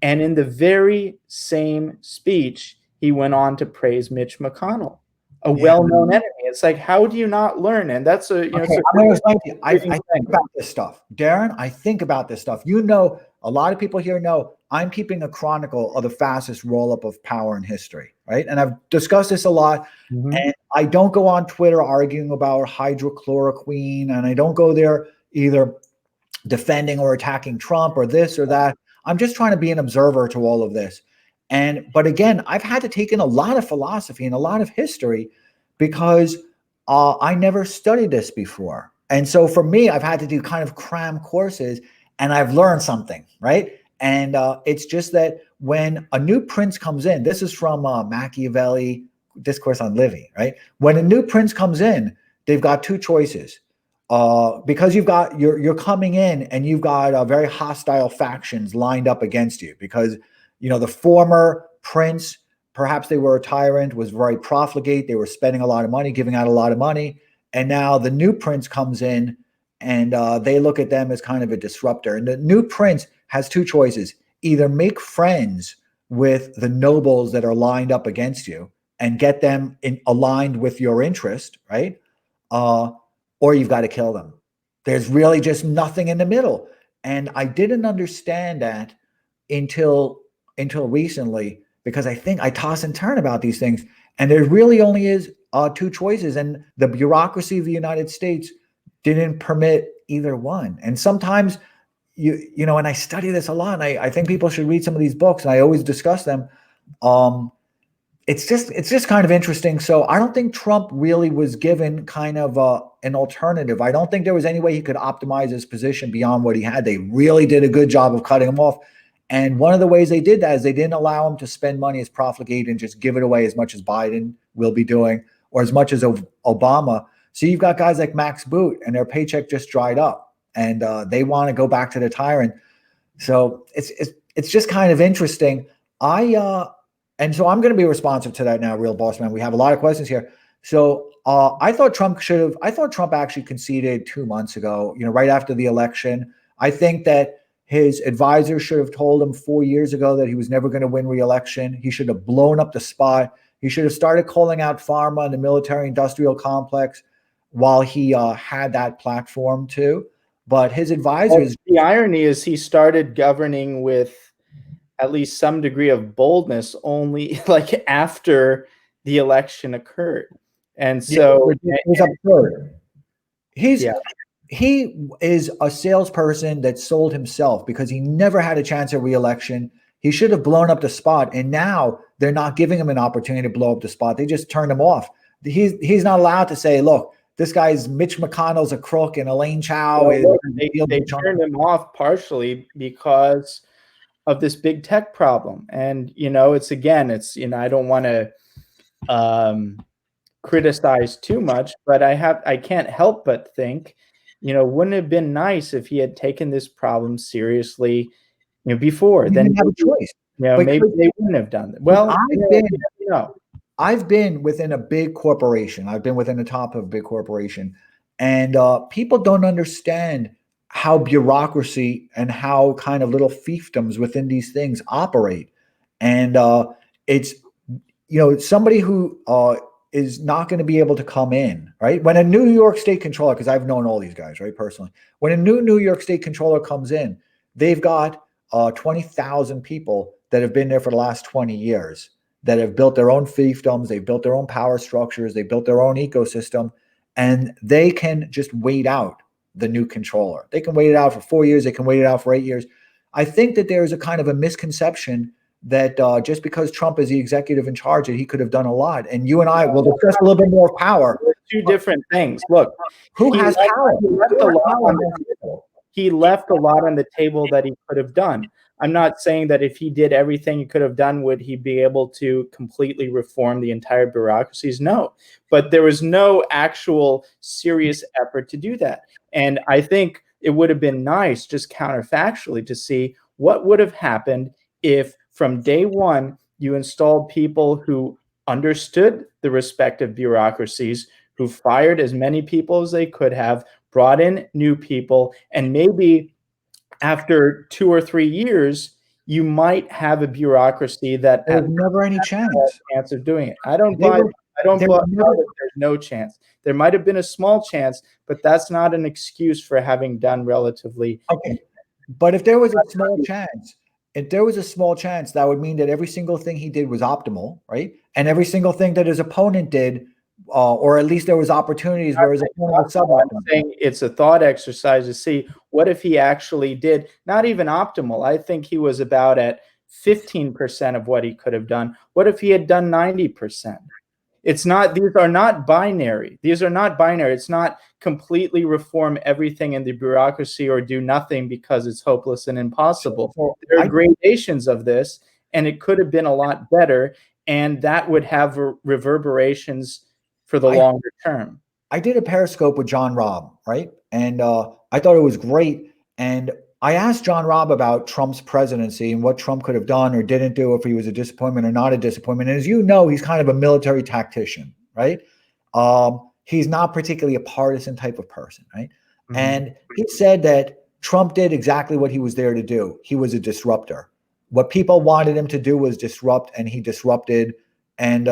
and in the very same speech, he went on to praise Mitch McConnell, a well-known enemy. It's like, how do you not learn? And that's I think about this stuff, Darren. I think about this stuff. A lot of people here know I'm keeping a chronicle of the fastest roll-up of power in history, right? And I've discussed this a lot. And I don't go on Twitter arguing about hydrochloroquine, and I don't go there either defending or attacking Trump or this or that. I'm just trying to be an observer to all of this. But again, I've had to take in a lot of philosophy and a lot of history because I never studied this before. And so for me, I've had to do kind of cram courses, and I've learned something, right? And it's just that when a new prince comes in, this is from Machiavelli, Discourse on Living, right? When a new prince comes in, they've got two choices. Because you're coming in and you've got very hostile factions lined up against you, because the former prince, perhaps they were a tyrant, was very profligate. They were spending a lot of money, giving out a lot of money. And now the new prince comes in, and they look at them as kind of a disruptor. And the new prince has two choices: either make friends with the nobles that are lined up against you and get them aligned with your interest, right? Or you've got to kill them. There's really just nothing in the middle. And I didn't understand that until recently, because I think I toss and turn about these things, and there really only is two choices, and the bureaucracy of the United States didn't permit either one. And sometimes you know, and I study this a lot, and I think people should read some of these books, and I always discuss them. It's just kind of interesting. So I don't think Trump really was given kind of an alternative. I don't think there was any way he could optimize his position beyond what he had. They really did a good job of cutting him off. And one of the ways they did that is they didn't allow him to spend money as profligate and just give it away as much as Biden will be doing, or as much as Obama. So you've got guys like Max Boot, and their paycheck just dried up, and they want to go back to the tyrant. So it's just kind of interesting. And so I'm going to be responsive to that now, Real Boss Man. We have a lot of questions here. So I thought Trump actually conceded 2 months ago, you know, right after the election. I think that his advisor should have told him 4 years ago that he was never going to win re-election. He should have blown up the spot. He should have started calling out pharma and the military-industrial complex while he had that platform too. But his advisors— the irony is he started governing with at least some degree of boldness only like after the election occurred. And so it was absurd. He is a salesperson that sold himself, because he never had a chance at re-election. He should have blown up the spot, and now they're not giving him an opportunity to blow up the spot. They just turned him off. He's not allowed to say, look, this guy's Mitch McConnell's a crook and Elaine Chao is— they turned him off partially because of this big tech problem. And, you know, it's, you know, I don't want to criticize too much, but I can't help but think, you know, wouldn't it have been nice if he had taken this problem seriously, you know, before? Then have a choice. You know, maybe they wouldn't have done that. Well, I've been within a big corporation. I've been within the top of a big corporation, and people don't understand how bureaucracy and how kind of little fiefdoms within these things operate. And it's, you know, somebody who is not going to be able to come in, right? When a New York State controller, because I've known all these guys, right, personally, when a New York State controller comes in, they've got 20,000 people that have been there for the last 20 years that have built their own fiefdoms, they've built their own power structures, they built their own ecosystem, and they can just wait out the new controller. They can wait it out for 4 years. They can wait it out for 8 years. I think that there's a kind of a misconception that just because Trump is the executive in charge, that he could have done a lot. And you and I will discuss a little bit more power. Two different things. Look, who has power? He left a lot on the table that he could have done. I'm not saying that if he did everything he could have done, would he be able to completely reform the entire bureaucracies? No, but there was no actual serious effort to do that. And I think it would have been nice, just counterfactually, to see what would have happened if from day one you installed people who understood the respective bureaucracies, who fired as many people as they could have, brought in new people, and maybe after 2 or 3 years, you might have a bureaucracy that there's never any chance of doing it. I don't buy that there's no chance. There might have been a small chance, but that's not an excuse for having done relatively. Okay, but if there was a small chance, that would mean that every single thing he did was optimal, right? And every single thing that his opponent did, or at least there was opportunities where his opponent was suboptimal. I'm saying it's a thought exercise to see what if he actually did not even optimal. I think he was about at 15% of what he could have done. What if he had done 90%? It's not, these are not binary. These are not binary. It's not completely reform everything in the bureaucracy or do nothing because it's hopeless and impossible. There are gradations of this, and it could have been a lot better, and that would have reverberations for the longer term. I did a Periscope with John Robb, right? And I thought it was great. And I asked John Robb about Trump's presidency and what Trump could have done or didn't do, if he was a disappointment or not a disappointment. And as you know, he's kind of a military tactician, right? He's not particularly a partisan type of person, right? Mm-hmm. And he said that Trump did exactly what he was there to do. He was a disruptor. What people wanted him to do was disrupt, and he disrupted. And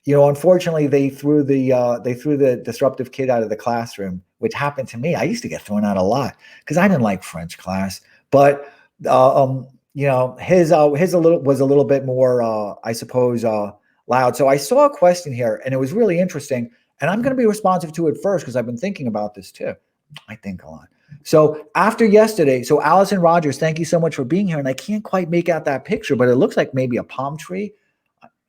unfortunately, they threw the disruptive kid out of the classroom, which happened to me. I used to get thrown out a lot because I didn't like French class. But his was a little bit more, I suppose, loud. So I saw a question here, and it was really interesting. And I'm going to be responsive to it first because I've been thinking about this too. I think a lot. So after yesterday, so Allison Rogers, thank you so much for being here. And I can't quite make out that picture, but it looks like maybe a palm tree.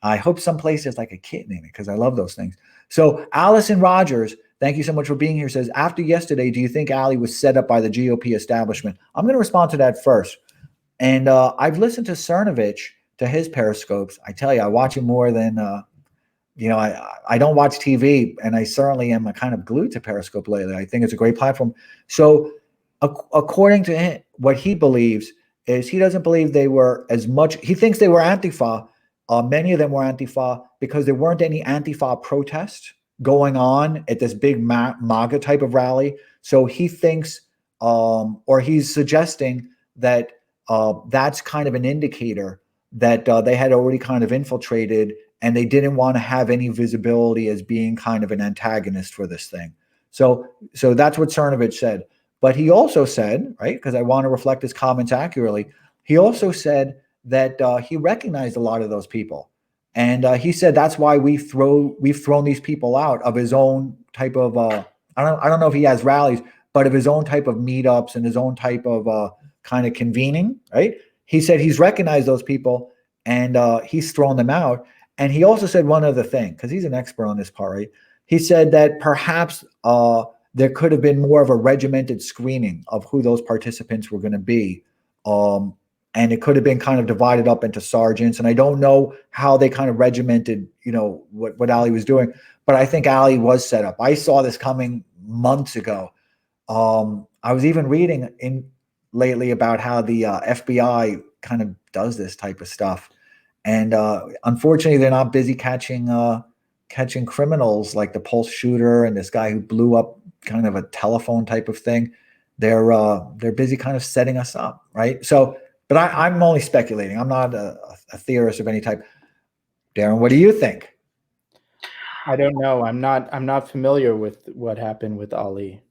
I hope someplace there's like a kitten in it because I love those things. So Allison Rogers, thank you so much for being here, says, after yesterday, do you think Ali was set up by the GOP establishment? I'm going to respond to that first. And I've listened to Cernovich, to his periscopes. I tell you, I watch him more than, I don't watch TV, and I certainly am kind of glued to Periscope lately. I think it's a great platform. So according to him, what he believes is he doesn't believe they were as much, he thinks they were Antifa. Many of them were Antifa because there weren't any Antifa protests going on at this big MAGA type of rally. So he thinks, or he's suggesting that that's kind of an indicator that they had already kind of infiltrated and they didn't want to have any visibility as being kind of an antagonist for this thing. So that's what Cernovich said. But he also said, right, because I want to reflect his comments accurately, he also said that he recognized a lot of those people. And he said that's why we've thrown these people out of his own type of, I don't know if he has rallies, but of his own type of meetups and his own type of kind of convening, right? He said he's recognized those people and he's thrown them out. And he also said one other thing, because he's an expert on this part, right? He said that perhaps there could have been more of a regimented screening of who those participants were going to be. And it could have been kind of divided up into sergeants. And I don't know how they kind of regimented, what Ali was doing. But I think Ali was set up. I saw this coming months ago. I was even reading lately about how the FBI kind of does this type of stuff. And unfortunately, they're not busy catching criminals like the Pulse shooter and this guy who blew up kind of a telephone type of thing. They're busy kind of setting us up, right? So, but I'm only speculating. I'm not a theorist of any type. Darren, what do you think? I don't know. I'm not familiar with what happened with Ali.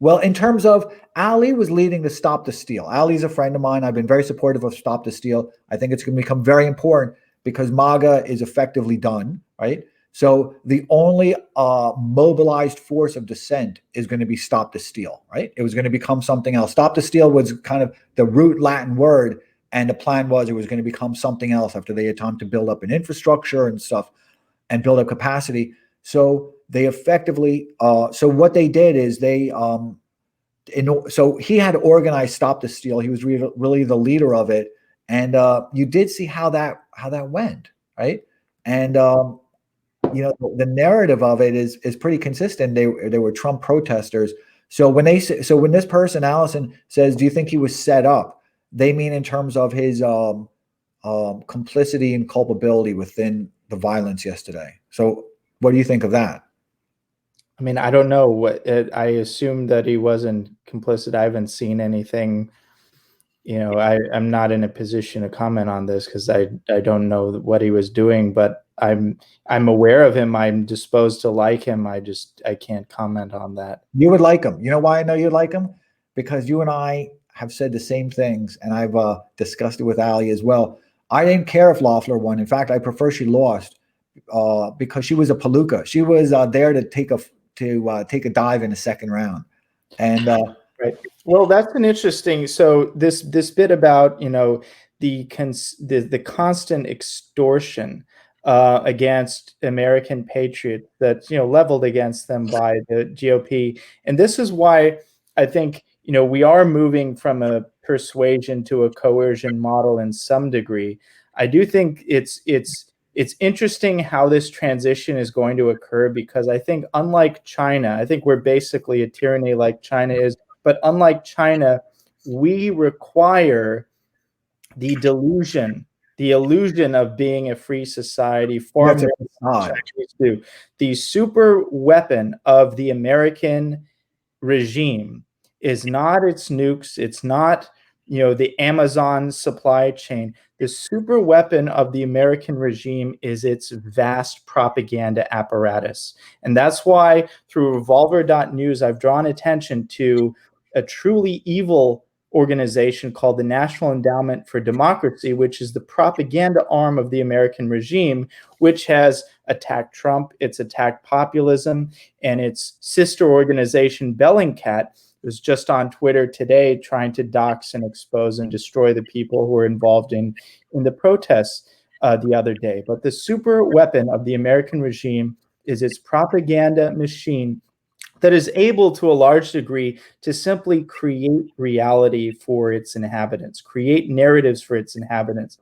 Well, in terms of Ali was leading the Stop the Steal. Ali's a friend of mine. I've been very supportive of Stop the Steal. I think it's going to become very important because MAGA is effectively done, right? So the only mobilized force of dissent is going to be Stop the Steal, right? It was going to become something else. Stop the Steal was kind of the root Latin word, and the plan was it was going to become something else after they had time to build up an infrastructure and stuff and build up capacity. So they effectively, so what they did is so he had organized Stop the Steal. He was really the leader of it, and you did see how that went, right? And the narrative of it is pretty consistent. They were Trump protesters. So when this person Allison says, "Do you think he was set up?" They mean in terms of his complicity and culpability within the violence yesterday. So what do you think of that? I mean, I don't know I assume that he wasn't complicit. I haven't seen anything. I'm not in a position to comment on this because I don't know what he was doing, but I'm aware of him. I'm disposed to like him. I can't comment on that. You would like him. You know why I know you'd like him? Because you and I have said the same things, and I've discussed it with Ali as well. I didn't care if Loeffler won. In fact, I prefer she lost because she was a palooka. She was there to take a dive in the second round, and right. Well, that's an interesting. So this bit about the constant extortion against American patriots that's leveled against them by the GOP, and this is why I think we are moving from a persuasion to a coercion model in some degree. I do think it's interesting how this transition is going to occur because I think unlike China, I think we're basically a tyranny like China is, but unlike China, we require the illusion of being a free society far more than Chinese do. The super weapon of the American regime is not its nukes, it's not the Amazon supply chain. The super weapon of the American regime is its vast propaganda apparatus. And that's why through Revolver.NEWS, I've drawn attention to a truly evil organization called the National Endowment for Democracy, which is the propaganda arm of the American regime, which has attacked Trump, it's attacked populism, and its sister organization, Bellingcat, was just on Twitter today trying to dox and expose and destroy the people who were involved in the protests the other day. But the super weapon of the American regime is its propaganda machine that is able to a large degree to simply create reality for its inhabitants, create narratives for its inhabitants.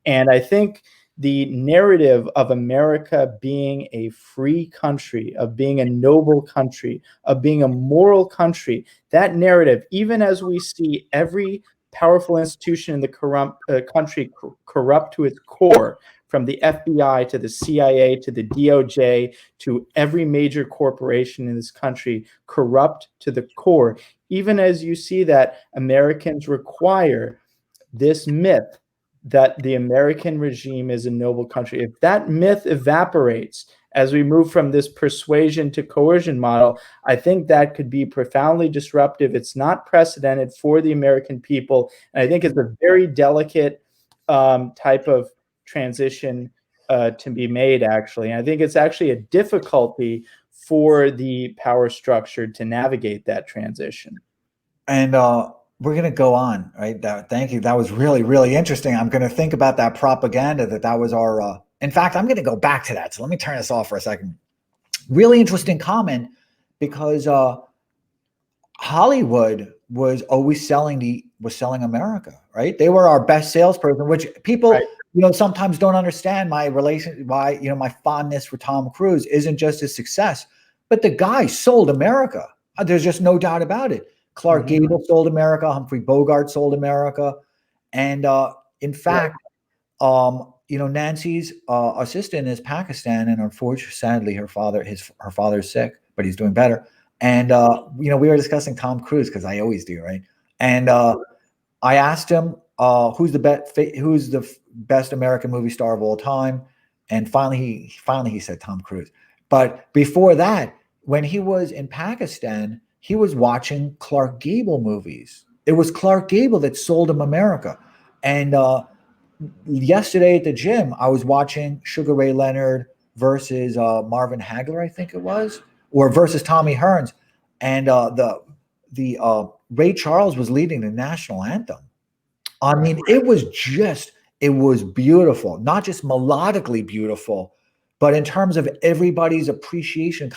And I think the narrative of America being a free country, of being a noble country, of being a moral country, that narrative, even as we see every powerful institution in the country corrupt to its core, from the FBI to the CIA to the DOJ to every major corporation in this country, corrupt to the core. Even as you see that, Americans require this myth that the American regime is a noble country. If that myth evaporates as we move from this persuasion to coercion model, I think that could be profoundly disruptive. It's not precedented for the American people. And I think it's a very delicate type of transition to be made, actually. And I think it's actually a difficulty for the power structure to navigate that transition. And we're going to go on, right? Thank you. That was really, really interesting. I'm going to think about that propaganda that was our, in fact, I'm going to go back to that. So let me turn this off for a second. Really interesting comment, because Hollywood was always selling America, right? They were our best salesperson, which people, right, sometimes don't understand why, my fondness for Tom Cruise isn't just his success, but the guy sold America. There's just no doubt about it. Clark Gable sold America. Humphrey Bogart sold America. And in fact, Nancy's assistant is Pakistan, and unfortunately, sadly, her father's sick, but he's doing better. And we were discussing Tom Cruise, because I always do, right? And I asked him who's the best American movie star of all time, and finally he said Tom Cruise. But before that, when he was in Pakistan, he was watching Clark Gable movies. It was Clark Gable that sold him America. And yesterday at the gym, I was watching Sugar Ray Leonard versus Marvin Hagler, I think it was, or versus Tommy Hearns, and the Ray Charles was leading the national anthem. I mean, it was beautiful, not just melodically beautiful, but in terms of everybody's appreciation,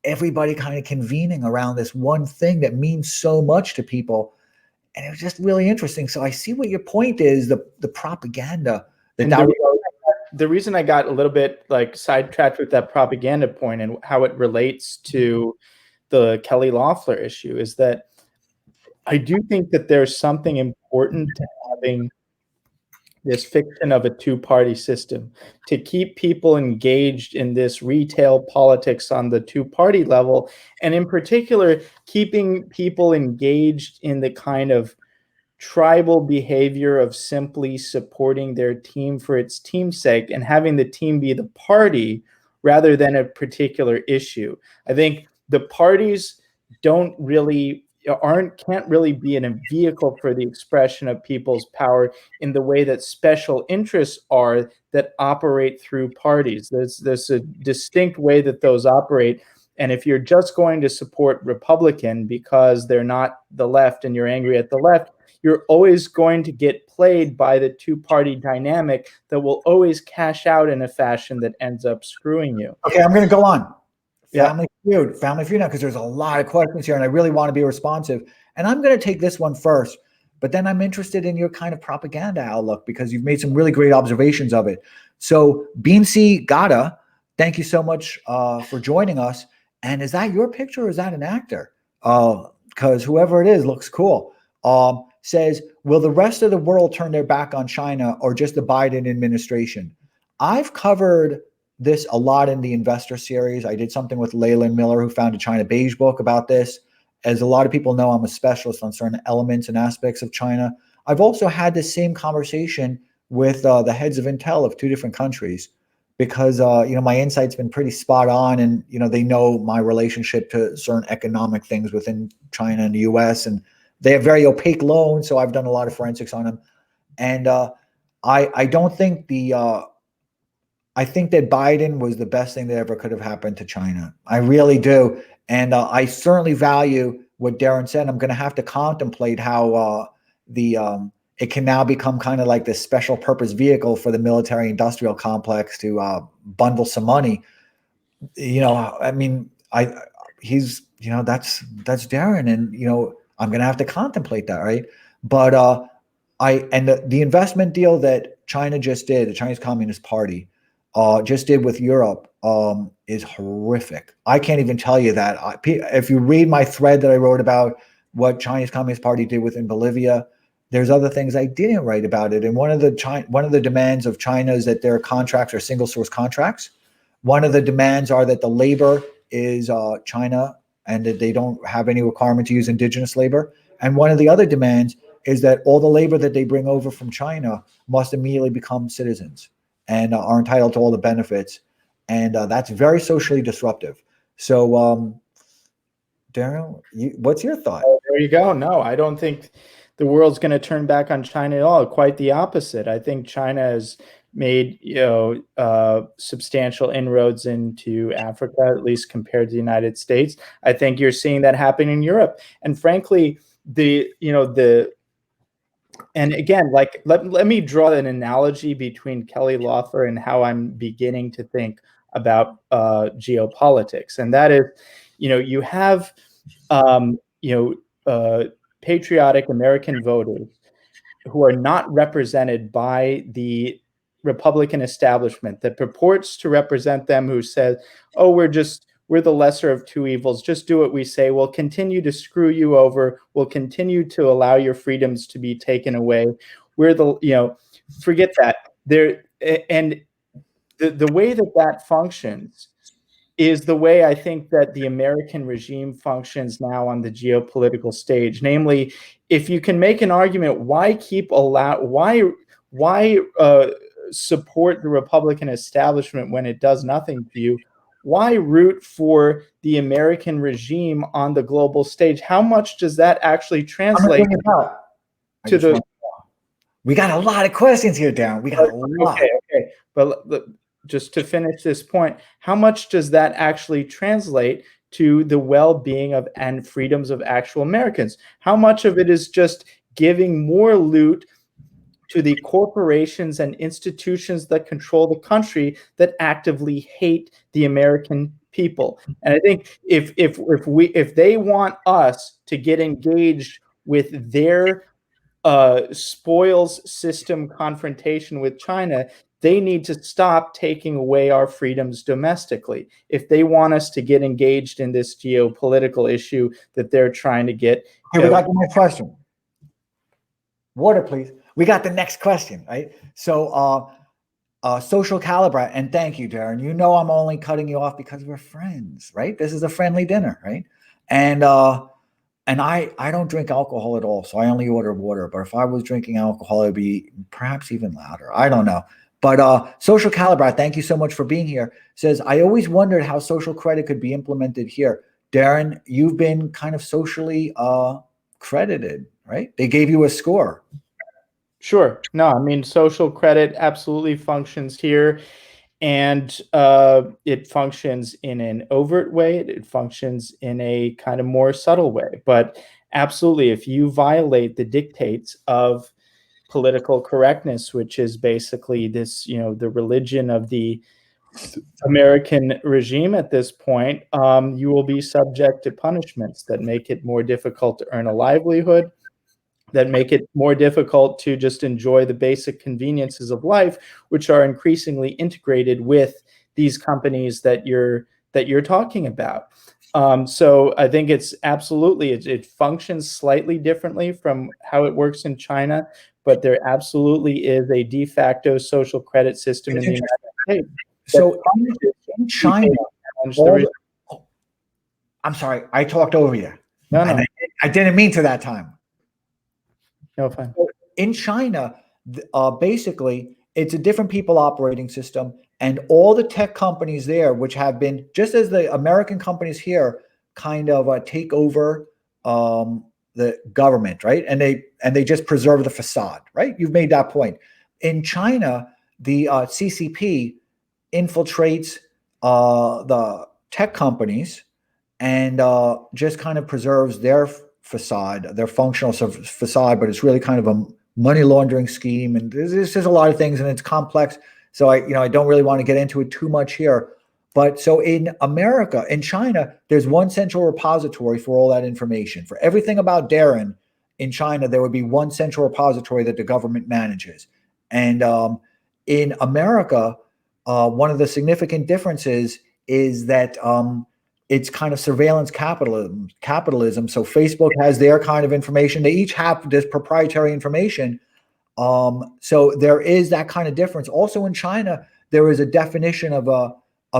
everybody convening around this one thing that means so much to people. And it was just really interesting. So I see what your point is, the propaganda. The reason I got a little bit sidetracked with that propaganda point and how it relates to the Kelly Loeffler issue is that I do think that there's something important to having this fiction of a two-party system to keep people engaged in this retail politics on the two-party level, and in particular, keeping people engaged in the kind of tribal behavior of simply supporting their team for its team's sake and having the team be the party rather than a particular issue. I think the parties can't really be in a vehicle for the expression of people's power in the way that special interests are that operate through parties. There's a distinct way that those operate. And if you're just going to support Republican because they're not the left and you're angry at the left, you're always going to get played by the two-party dynamic that will always cash out in a fashion that ends up screwing you. Okay, I'm going to go on. Family Feud now, because there's a lot of questions here, and I really want to be responsive. And I'm going to take this one first, but then I'm interested in your kind of propaganda outlook, because you've made some really great observations of it. So Beansy Gata, thank you so much for joining us. And is that your picture, or is that an actor? Because whoever it is looks cool. Says, will the rest of the world turn their back on China, or just the Biden administration? I've covered this a lot in the investor series. I did something with Leyland Miller, who founded China Beige book, about this. as a lot of people know, I'm a specialist on certain elements and aspects of China. I've also had the same conversation with the heads of Intel of 2 different countries, because my insight's been pretty spot on, and they know my relationship to certain economic things within China and the US, and they have very opaque loans, so I've done a lot of forensics on them. And I don't think I think that Biden was the best thing that ever could have happened to China. I really do. And I certainly value what Darren said. I'm going to have to contemplate how it can now become kind of like this special purpose vehicle for the military industrial complex to bundle some money. I mean, he's that's Darren, and I'm going to have to contemplate that, right? But the investment deal that China just did, the Chinese Communist Party just did with Europe, is horrific. I can't even tell you that. If you read my thread that I wrote about what Chinese Communist Party did within Bolivia, there's other things I didn't write about it. And one of the demands of China is that their contracts are single source contracts. One of the demands are that the labor is China, and that they don't have any requirement to use indigenous labor. And one of the other demands is that all the labor that they bring over from China must immediately become citizens and are entitled to all the benefits. And that's very socially disruptive. So, Darren, what's your thought? Oh, there you go. No, I don't think the world's going to turn back on China at all. Quite the opposite. I think China has made substantial inroads into Africa, at least compared to the United States. I think you're seeing that happen in Europe. And frankly, and again, like let me draw an analogy between Kelly Loeffler and how I'm beginning to think about geopolitics, and that is, you have patriotic American voters who are not represented by the Republican establishment that purports to represent them, who says, "Oh, we're the lesser of 2 evils. Just do what we say. We'll continue to screw you over. We'll continue to allow your freedoms to be taken away. Forget that." And the way that functions is the way I think that the American regime functions now on the geopolitical stage. Namely, if you can make an argument, why support the Republican establishment when it does nothing for you? Why root for the American regime on the global stage? How much does that actually translate to the? We got a lot of questions here, Darren. We got a lot. Okay. But just to finish this point, how much does that actually translate to the well-being of and freedoms of actual Americans? How much of it is just giving more loot to the corporations and institutions that control the country that actively hate the American people? And I think if they want us to get engaged with their spoils system confrontation with China, they need to stop taking away our freedoms domestically. If they want us to get engaged in this geopolitical issue that they're trying to get. Okay, we got the next question. Water, please. We got the next question, right? So, social caliber, and thank you, Darren. I'm only cutting you off because we're friends, right? This is a friendly dinner, right? And I don't drink alcohol at all, so I only order water. But if I was drinking alcohol, it'd be perhaps even louder. I don't know. But social caliber, thank you so much for being here. Says, I always wondered how social credit could be implemented here. Darren, you've been kind of socially credited, right? They gave you a score. Sure. No, I mean, social credit absolutely functions here. And it functions in an overt way. It functions in a kind of more subtle way. But absolutely, if you violate the dictates of political correctness, which is basically this, the religion of the American regime at this point, you will be subject to punishments that make it more difficult to earn a livelihood, that make it more difficult to just enjoy the basic conveniences of life, which are increasingly integrated with these companies that you're talking about. So I think it's absolutely, it functions slightly differently from how it works in China, but there absolutely is a de facto social credit system in the United States. So in China, I'm sorry, I talked over you. No, And no, I didn't mean to that time. no, fine. In China, basically, it's a different people operating system, and all the tech companies there, which have been just as the American companies here, kind of take over the government, right? And they just preserve the facade, right? You've made that point. In China, the CCP infiltrates the tech companies and just kind of preserves their facade, their functional facade, but it's really kind of a money laundering scheme. And there's a lot of things, and it's complex. So I don't really want to get into it too much here. But so in America, in China, there's one central repository for all that information. For everything about Darren in China, there would be one central repository that the government manages. And in America, one of the significant differences is that it's kind of surveillance capitalism. So Facebook has their kind of information. They each have this proprietary information. So there is that kind of difference. Also in China, there is a definition of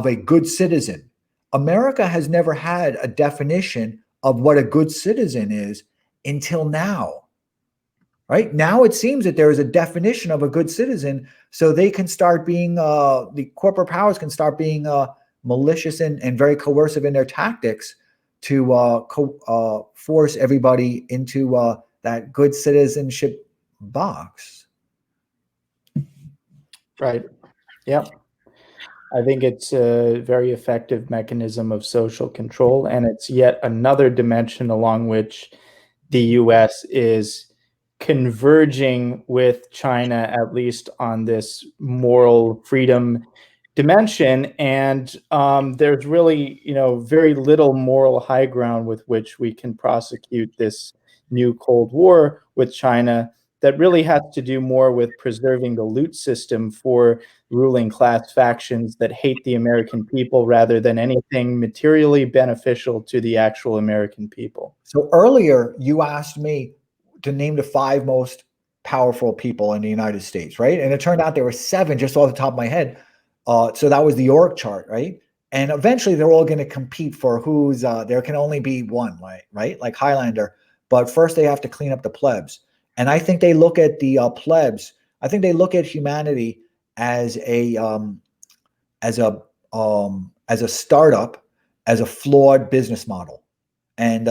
a good citizen. America has never had a definition of what a good citizen is until now. Right now, it seems that there is a definition of a good citizen, so they can start being the corporate powers can start being malicious and very coercive in their tactics to force everybody into that good citizenship box. Right. Yep. I think it's a very effective mechanism of social control, and it's yet another dimension along which the US is converging with China, at least on this moral freedom dimension. And there's really, very little moral high ground with which we can prosecute this new Cold War with China that really has to do more with preserving the loot system for ruling class factions that hate the American people rather than anything materially beneficial to the actual American people. So earlier you asked me to name the 5 most powerful people in the United States, right? And it turned out there were 7 just off the top of my head. So that was the org chart, right? And eventually they're all going to compete for who's there can only be one, right? Like Highlander. But first they have to clean up the plebs. And I think they look at the plebs. I think they look at humanity as a startup, as a flawed business model, and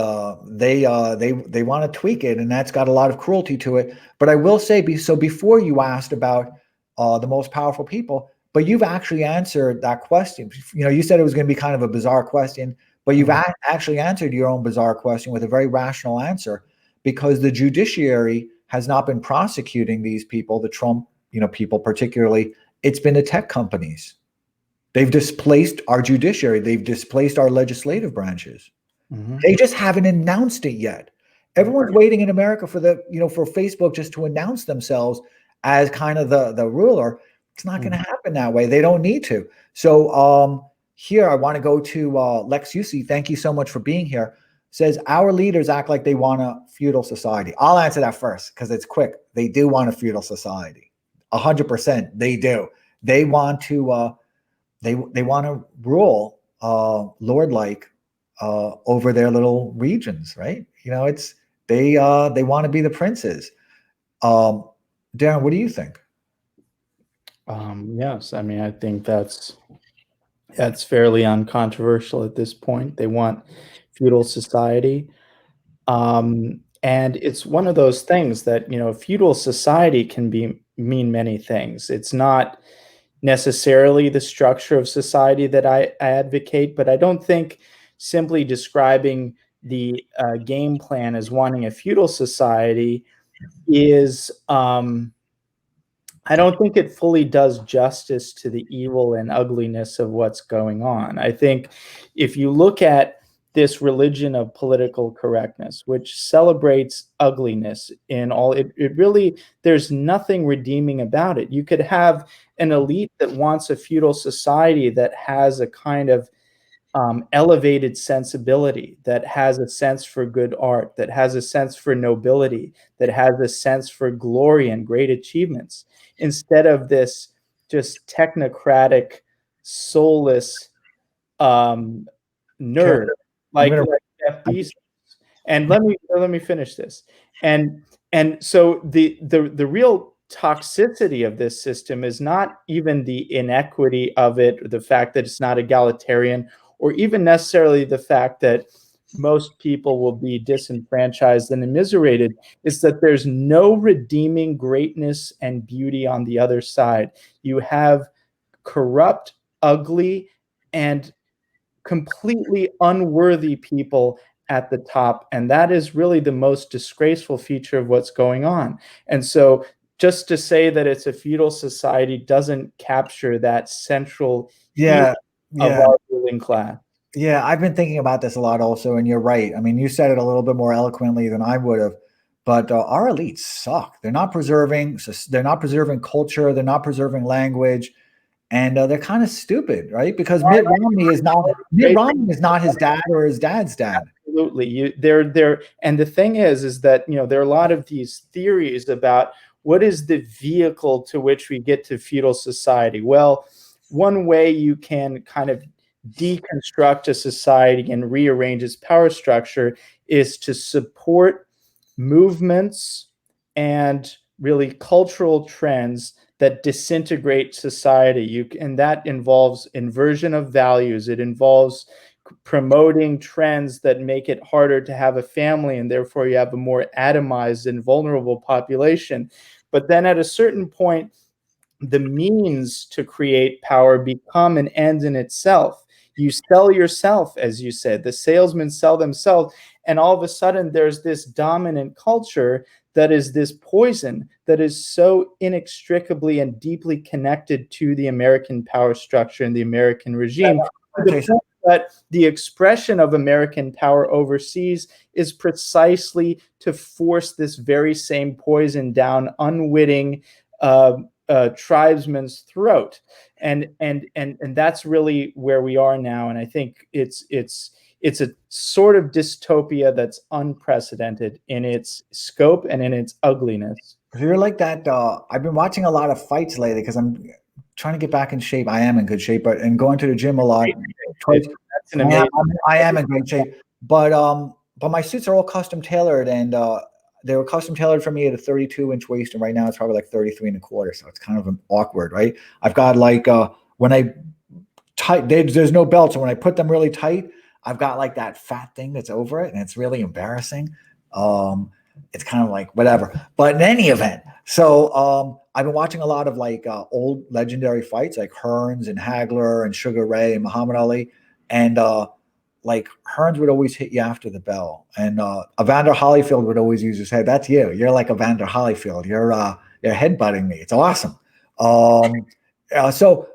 they want to tweak it, and that's got a lot of cruelty to it. But I will say, so before you asked about the most powerful people, but you've actually answered that question. You said it was going to be kind of a bizarre question, but you've actually answered your own bizarre question with a very rational answer, because the judiciary has not been prosecuting these people, the Trump people particularly. It's been the tech companies. They've displaced our judiciary. They've displaced our legislative branches. Mm-hmm. They just haven't announced it yet. Everyone's waiting in America for for Facebook just to announce themselves as kind of the ruler. It's not going to happen that way. They don't need to. So here I want to go to Lex Yusi. Thank you so much for being here. Says our leaders act like they want a feudal society. I'll answer that first because it's quick. They do want a feudal society. 100%. They do. They want to. They want to rule lord-like over their little regions, right? It's they want to be the princes. Darren, what do you think? Yes, I mean, I think that's fairly uncontroversial at this point. They want feudal society. And it's one of those things that, feudal society can mean many things. It's not necessarily the structure of society that I advocate, but I don't think simply describing the game plan as wanting a feudal society is, I don't think it fully does justice to the evil and ugliness of what's going on. I think if you look at this religion of political correctness, which celebrates ugliness in all, it really, there's nothing redeeming about it. You could have an elite that wants a feudal society that has a kind of elevated sensibility, that has a sense for good art, that has a sense for nobility, that has a sense for glory and great achievements, instead of this just technocratic, soulless nerd like Jeff Bezos. And let me finish this. And so the real toxicity of this system is not even the inequity of it, or the fact that it's not egalitarian, or even necessarily the fact that most people will be disenfranchised and immiserated. Is that there's no redeeming greatness and beauty on the other side. You have corrupt, ugly, and completely unworthy people at the top. And that is really the most disgraceful feature of what's going on. And so just to say that it's a feudal society doesn't capture that central Yeah, of yeah, our ruling class. yeah. I've been thinking about this a lot also, and you're right. I mean, you said it a little bit more eloquently than I would have. But our elites suck. They're not preserving. They're not preserving culture. They're not preserving language, and they're kind of stupid, right? Because Mitt Romney is not his dad or his dad's dad. Absolutely. And the thing is that, there are a lot of these theories about what is the vehicle to which we get to feudal society. Well, one way you can kind of deconstruct a society and rearrange its power structure is to support movements and really cultural trends that disintegrate society. And that involves inversion of values. It involves promoting trends that make it harder to have a family, and therefore you have a more atomized and vulnerable population. But then at a certain point, the means to create power become an end in itself. You sell yourself, as you said, the salesmen sell themselves, and all of a sudden there's this dominant culture that is this poison that is so inextricably and deeply connected to the American power structure and the American regime, to the point that the expression of American power overseas is precisely to force this very same poison down unwitting tribesman's throat, and that's really where we are now. And I think it's a sort of dystopia that's unprecedented in its scope and in its ugliness. So you're like that. I've been watching a lot of fights lately because I'm trying to get back in shape. I am in good shape, and going to the gym a lot. That's an amazing. I am in great shape, but my suits are all custom tailored, and they were custom tailored for me at a 32-inch waist, and right now it's probably like 33 and a quarter, so it's kind of awkward, right? I've got like when I tight, there's no belt, so when I put them really tight, I've got like that fat thing that's over it, and it's really embarrassing. It's kind of like whatever. But in any event, so I've been watching a lot of like old legendary fights like Hearns and Hagler and Sugar Ray and Muhammad Ali. And like Hearns would always hit you after the bell. And Evander Holyfield would always use his head. That's you. You're like Evander Holyfield. You're headbutting me. It's awesome. So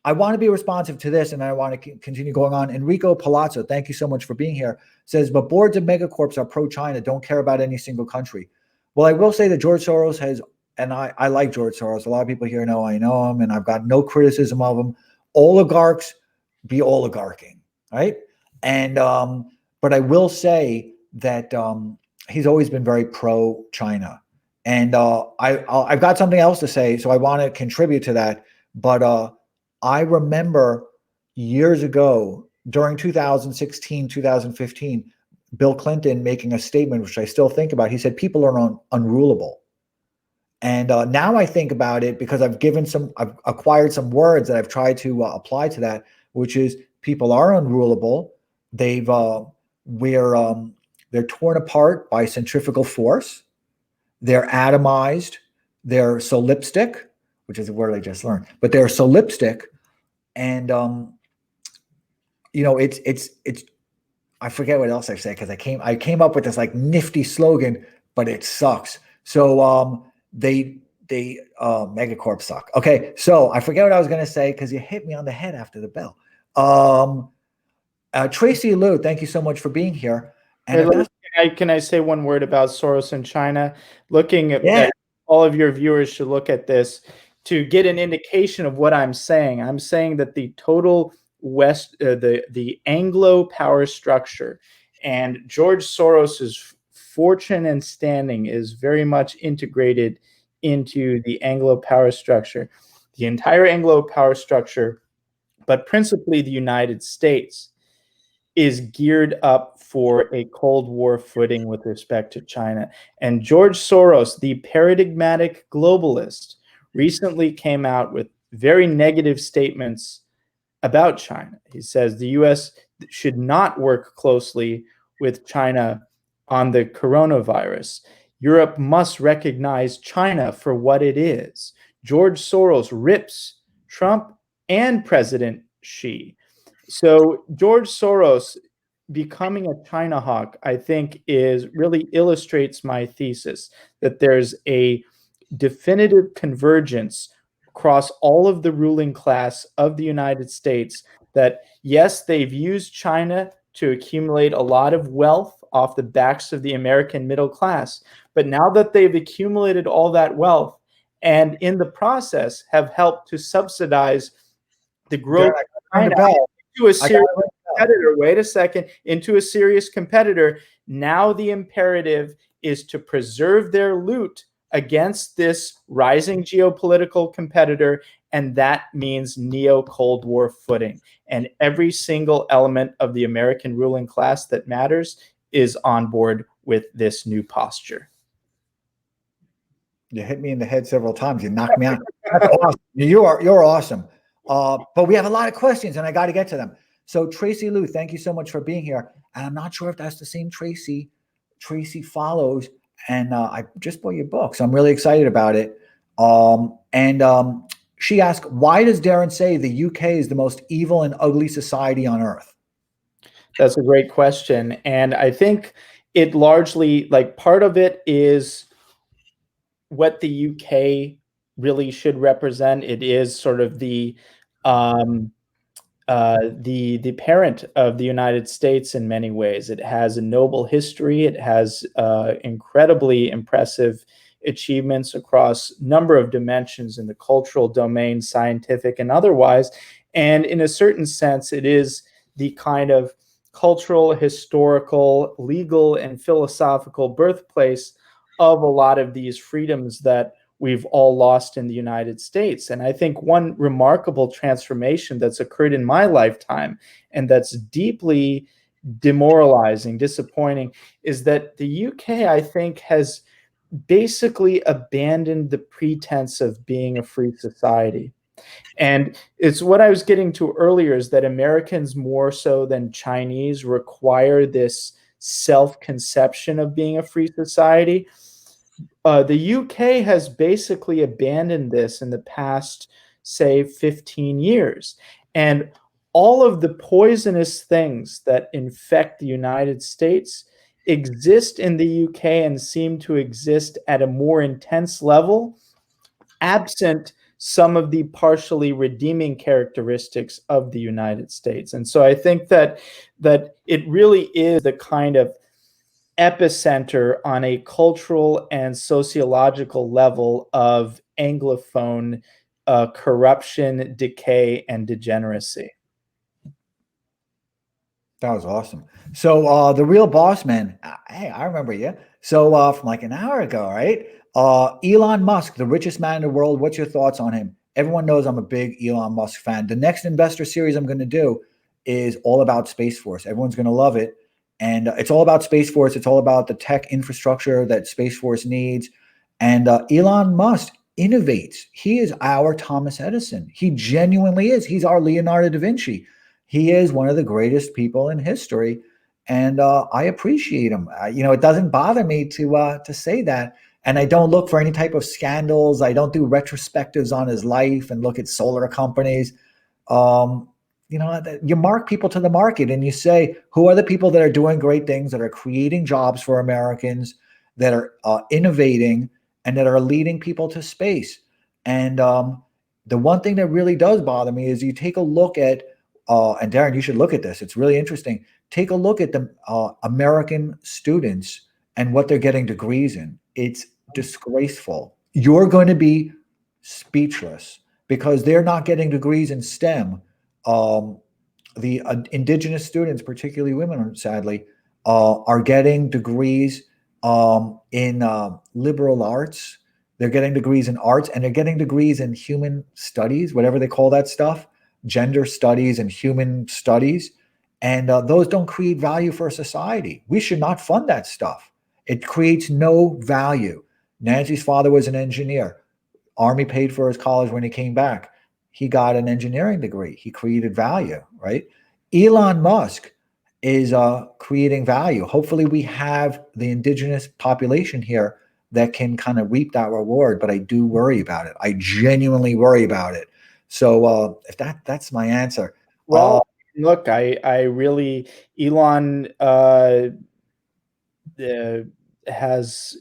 I want to be responsive to this, and I want to continue going on. Enrico Palazzo, thank you so much for being here, says, but boards of megacorps are pro-China, don't care about any single country. Well, I will say that George Soros has, and I like George Soros. A lot of people here know I know him, and I've got no criticism of him. Oligarchs be oligarching, right? And but I will say that he's always been very pro-China. And I've got something else to say, so I want to contribute to that. But I remember years ago during 2016, 2015, Bill Clinton making a statement, which I still think about. He said, people are unrulable. And now I think about it because I've acquired some words that I've tried to apply to that, which is people are unrulable. They're torn apart by centrifugal force. They're atomized. They're solipstic, which is a word I just learned, but they're solipstic. And, it's, I forget what else I said because I came up with this like nifty slogan, but it sucks. So they megacorp suck. Okay, so I forget what I was going to say because you hit me on the head after the bell. Tracy Liu, thank you so much for being here. And can I say one word about Soros and China? Looking at all of your viewers should look at this to get an indication of what I'm saying. I'm saying that the total West, the Anglo power structure, and George Soros's fortune and standing is very much integrated into the Anglo power structure. The entire Anglo power structure, but principally the United States, is geared up for a Cold War footing with respect to China. And George Soros, the paradigmatic globalist, recently came out with very negative statements about China. He says the US should not work closely with China on the coronavirus. Europe must recognize China for what it is. George Soros rips Trump and President Xi. So George Soros becoming a China hawk, I think, is really illustrates my thesis that there's a definitive convergence across all of the ruling class of the United States that, yes, they've used China to accumulate a lot of wealth off the backs of the American middle class. But now that they've accumulated all that wealth and in the process have helped to subsidize the growth of China into a serious competitor, wait a second, into a serious competitor, now the imperative is to preserve their loot against this rising geopolitical competitor, and that means neo-Cold War footing. And every single element of the American ruling class that matters is on board with this new posture. You hit me in the head several times. You knocked me out. That's awesome. You're awesome. But we have a lot of questions, and I got to get to them. So Tracy Lou, thank you so much for being here. And I'm not sure if that's the same Tracy. Tracy follows, and I just bought your book, so I'm really excited about it. She asked, why does Darren say the UK is the most evil and ugly society on earth? That's a great question. And I think it largely, like, part of it is what the UK really should represent. It is sort of the parent of the United States in many ways. It has a noble history. It has incredibly impressive achievements across a number of dimensions in the cultural domain, scientific and otherwise. And in a certain sense, it is the kind of cultural, historical, legal, and philosophical birthplace of a lot of these freedoms that we've all lost in the United States. And I think one remarkable transformation that's occurred in my lifetime, and that's deeply demoralizing, disappointing, is that the UK, I think, has basically abandoned the pretense of being a free society. And it's what I was getting to earlier, is that Americans more so than Chinese require this self-conception of being a free society. The UK has basically abandoned this in the past, say, 15 years. And all of the poisonous things that infect the United States exist in the UK and seem to exist at a more intense level, absent some of the partially redeeming characteristics of the United States. And so I think that it really is the kind of epicenter on a cultural and sociological level of Anglophone corruption, decay, and degeneracy. That was awesome. So the real boss man, hey, I remember you. So from like an hour ago, right? Elon Musk, the richest man in the world. What's your thoughts on him? Everyone knows I'm a big Elon Musk fan. The next investor series I'm going to do is all about Space Force. Everyone's going to love it. And it's all about Space Force. It's all about the tech infrastructure that Space Force needs. And Elon Musk innovates. He is our Thomas Edison. He genuinely is. He's our Leonardo da Vinci. He is one of the greatest people in history, and I appreciate him. It doesn't bother me to say that, and I don't look for any type of scandals. I don't do retrospectives on his life and look at solar companies. You mark people to the market, and you say, who are the people that are doing great things, that are creating jobs for Americans, that are innovating, and that are leading people to space. And the one thing that really does bother me is you take a look at and Darren, you should look at this. It's really interesting. Take a look at the American students and what they're getting degrees in. It's disgraceful. You're going to be speechless because they're not getting degrees in STEM. The indigenous students, particularly women, sadly, are getting degrees in liberal arts. They're getting degrees in arts, and they're getting degrees in human studies, whatever they call that stuff. Gender studies and human studies. And those don't create value for society. We should not fund that stuff. It creates no value. Nancy's father was an engineer. Army paid for his college when he came back. He got an engineering degree. He created value, right? Elon Musk is creating value. Hopefully, we have the indigenous population here that can kind of reap that reward. But I do worry about it. I genuinely worry about it. So if that's my answer. Well, look, I really Elon has,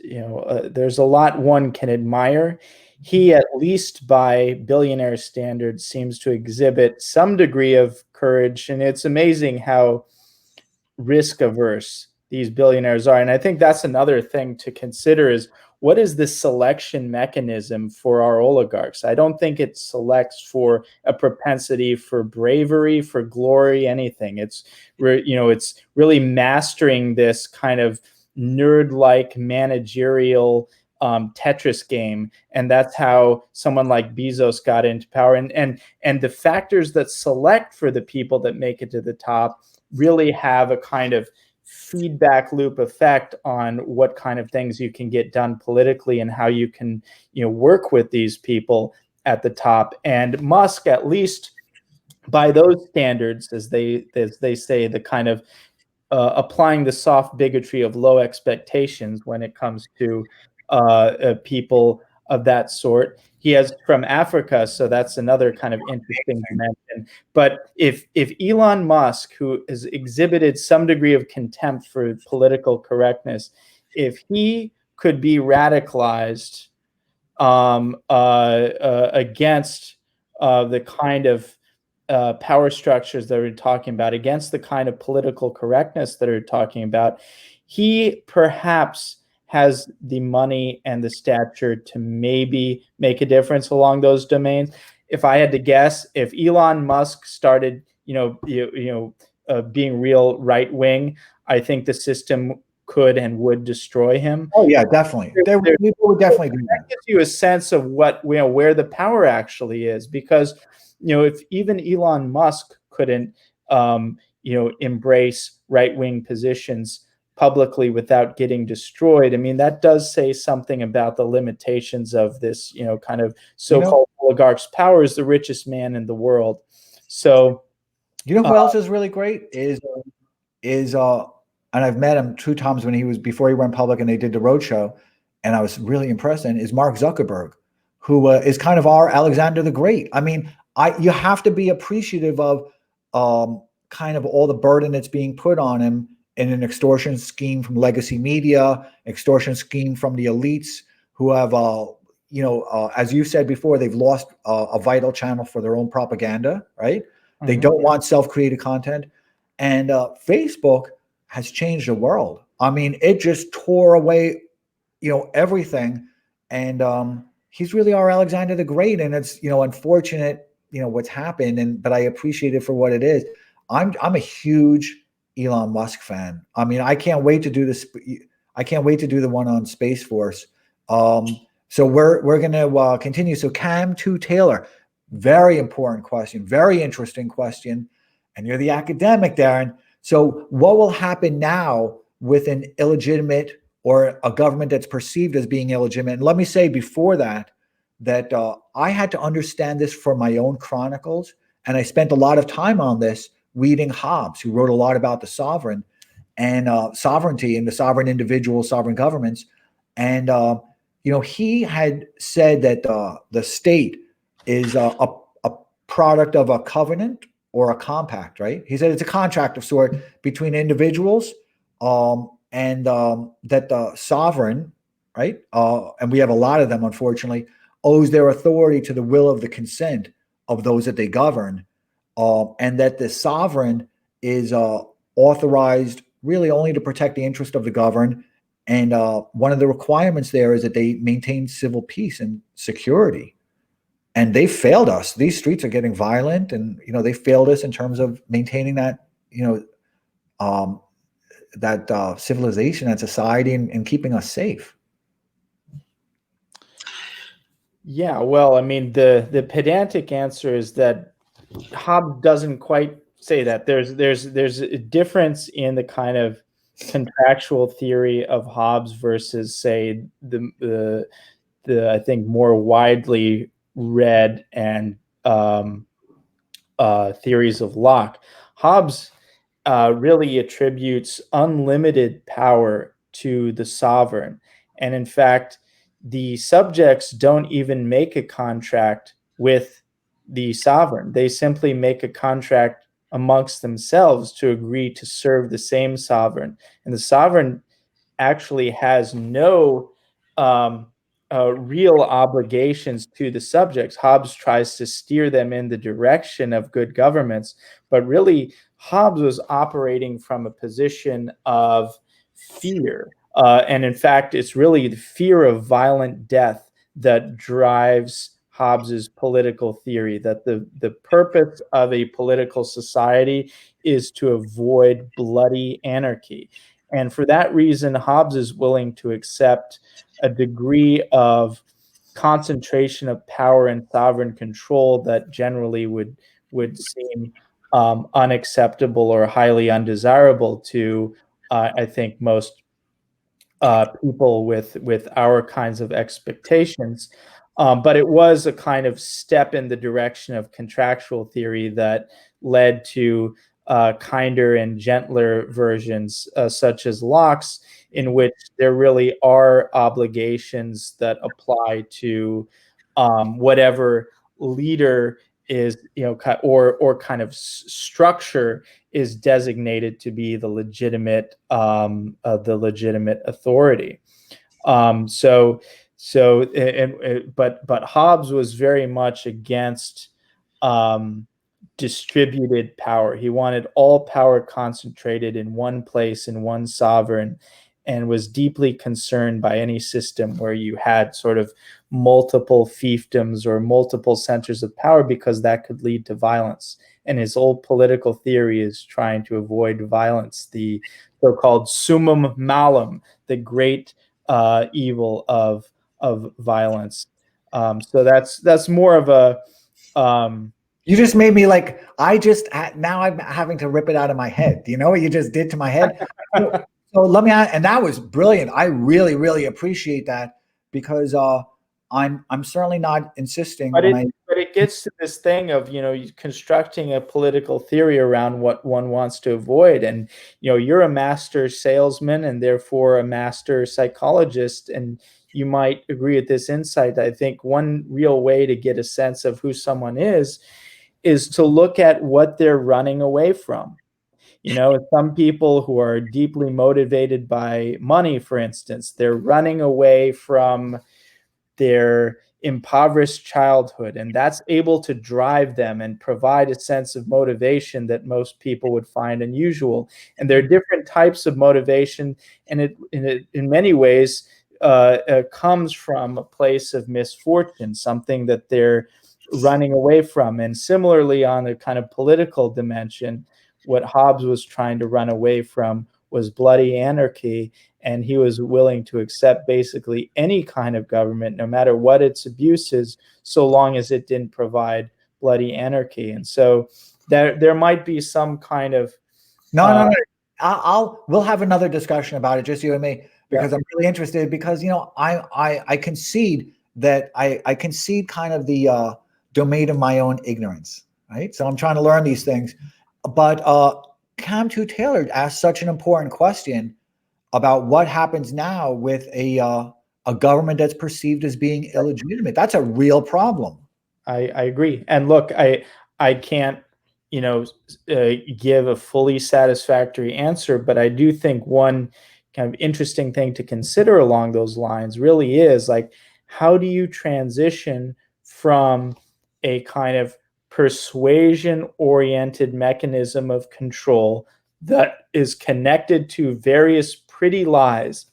there's a lot one can admire. He, at least by billionaire standards, seems to exhibit some degree of courage, and it's amazing how risk averse these billionaires are. And I think that's another thing to consider is what is the selection mechanism for our oligarchs? I don't think it selects for a propensity for bravery, for glory, anything. It's really mastering this kind of nerd-like managerial Tetris game, and that's how someone like Bezos got into power. And the factors that select for the people that make it to the top really have a kind of feedback loop effect on what kind of things you can get done politically and how you can work with these people at the top. And Musk, at least by those standards, as they say, the kind of applying the soft bigotry of low expectations when it comes to people of that sort. He has from Africa, so that's another kind of interesting dimension. But if Elon Musk, who has exhibited some degree of contempt for political correctness, if he could be radicalized against the kind of power structures that we're talking about, against the kind of political correctness that we're talking about, he perhaps has the money and the stature to maybe make a difference along those domains. If I had to guess, if Elon Musk started, being real right wing, I think the system could and would destroy him. Oh yeah, definitely. We would definitely do that. Gives you a sense of what where the power actually is, because if even Elon Musk couldn't embrace right wing positions publicly without getting destroyed, I mean, that does say something about the limitations of this kind of so-called oligarch's power as the richest man in the world. So who else is really great is and I've met him 2 times before he went public and they did the roadshow, and I was really impressed. And is Mark Zuckerberg, who is kind of our Alexander the Great. I mean, you have to be appreciative of kind of all the burden that's being put on him in an extortion scheme from legacy media, extortion scheme from the elites who have, as you said before, they've lost a vital channel for their own propaganda, right? Mm-hmm. They don't want self-created content. And Facebook has changed the world. I mean, it just tore away, everything. And he's really our Alexander the Great. And it's, unfortunate, what's happened. But I appreciate it for what it is. I'm a huge Elon Musk fan. I mean, I can't wait to do this. I can't wait to do the one on Space Force. So we're going to continue. So Cam 2 Taylor, very important question, very interesting question. And you're the academic, Darren. So what will happen now with an illegitimate or a government that's perceived as being illegitimate? And let me say before that I had to understand this for my own chronicles. And I spent a lot of time on this reading Hobbes, who wrote a lot about the sovereign and sovereignty and the sovereign individuals, sovereign governments. And, he had said that the state is a product of a covenant or a compact, right? He said it's a contract of sort between individuals and that the sovereign, right? And we have a lot of them, unfortunately, owes their authority to the will of the consent of those that they govern. And that the sovereign is authorized really only to protect the interest of the governed. And one of the requirements there is that they maintain civil peace and security. And they failed us. These streets are getting violent, and they failed us in terms of maintaining that civilization, that society, and keeping us safe. Yeah, well, I mean, the pedantic answer is that Hobbes doesn't quite say that. There's a difference in the kind of contractual theory of Hobbes versus, say, the I think more widely read and theories of Locke. Hobbes really attributes unlimited power to the sovereign. And in fact, the subjects don't even make a contract with the sovereign. They simply make a contract amongst themselves to agree to serve the same sovereign. And the sovereign actually has no real obligations to the subjects. Hobbes tries to steer them in the direction of good governments, but really Hobbes was operating from a position of fear. And in fact, it's really the fear of violent death that drives Hobbes's political theory, that the purpose of a political society is to avoid bloody anarchy. And for that reason, Hobbes is willing to accept a degree of concentration of power and sovereign control that generally would seem unacceptable or highly undesirable to, I think, most people with our kinds of expectations. But it was a kind of step in the direction of contractual theory that led to kinder and gentler versions, such as Locke's, in which there really are obligations that apply to whatever leader is, or kind of structure is designated to be the legitimate authority. But Hobbes was very much against distributed power. He wanted all power concentrated in one place, in one sovereign, and was deeply concerned by any system where you had sort of multiple fiefdoms or multiple centers of power, because that could lead to violence. And his old political theory is trying to avoid violence, the so-called summum malum, the great evil of violence. So that's more of a you just made me like, now I'm having to rip it out of my head. Do you know what you just did to my head? So let me add, and that was brilliant. I really, really appreciate that, because I'm certainly not insisting. But it gets to this thing of, constructing a political theory around what one wants to avoid. And, you're a master salesman and therefore a master psychologist, and you might agree with this insight. I think one real way to get a sense of who someone is to look at what they're running away from. Some people who are deeply motivated by money, for instance, they're running away from their impoverished childhood, and that's able to drive them and provide a sense of motivation that most people would find unusual. And there are different types of motivation, and it in many ways comes from a place of misfortune, something that they're running away from. And similarly, on a kind of political dimension, what Hobbes was trying to run away from was bloody anarchy, and he was willing to accept basically any kind of government, no matter what its abuses, so long as it didn't provide bloody anarchy. And so there might be some kind of no. We'll have another discussion about it, just you and me, because I'm really interested. Because I concede that I concede kind of the domain of my own ignorance, right? So I'm trying to learn these things. But Cam 2 Taylor asked such an important question about what happens now with a government that's perceived as being illegitimate. That's a real problem. I agree. And look, I can't, give a fully satisfactory answer, but I do think one kind of interesting thing to consider along those lines really is, like, how do you transition from a kind of persuasion-oriented mechanism of control that is connected to various pretty lies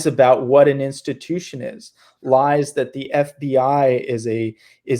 about what an institution is, lies that the FBI is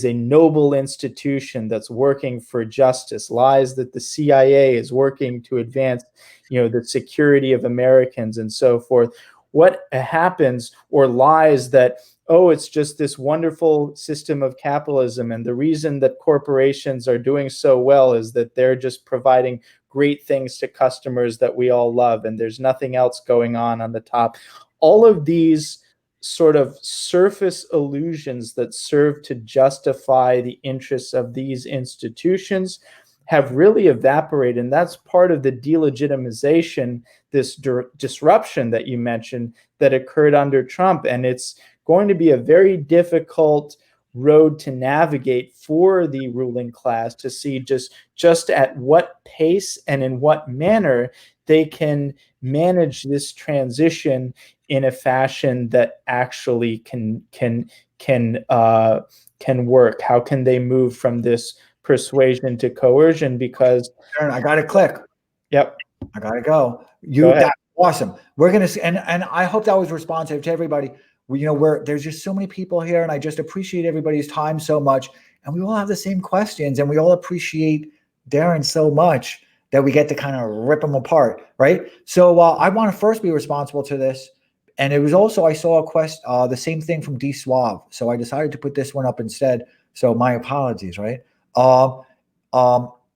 a noble institution that's working for justice, lies that the CIA is working to advance, the security of Americans, and so forth. what happens, or lies that, oh, it's just this wonderful system of capitalism, and the reason that corporations are doing so well is that they're just providing great things to customers that we all love, and there's nothing else going on the top. All of these sort of surface illusions that serve to justify the interests of these institutions have really evaporated. And that's part of the delegitimization, this disruption that you mentioned that occurred under Trump. And it's going to be a very difficult road to navigate for the ruling class to see just at what pace and in what manner they can manage this transition in a fashion that actually can work. How can they move from this persuasion to coercion? Because I got to click. Yep, I got to go. Go ahead. That's awesome. We're gonna see, and I hope that was responsive to everybody. There's just so many people here, and I just appreciate everybody's time so much. And we all have the same questions, and we all appreciate Darren so much that we get to kind of rip them apart, right? So I want to first be responsible to this. And it was also, I saw the same thing from D Suave. So I decided to put this one up instead. So my apologies, right?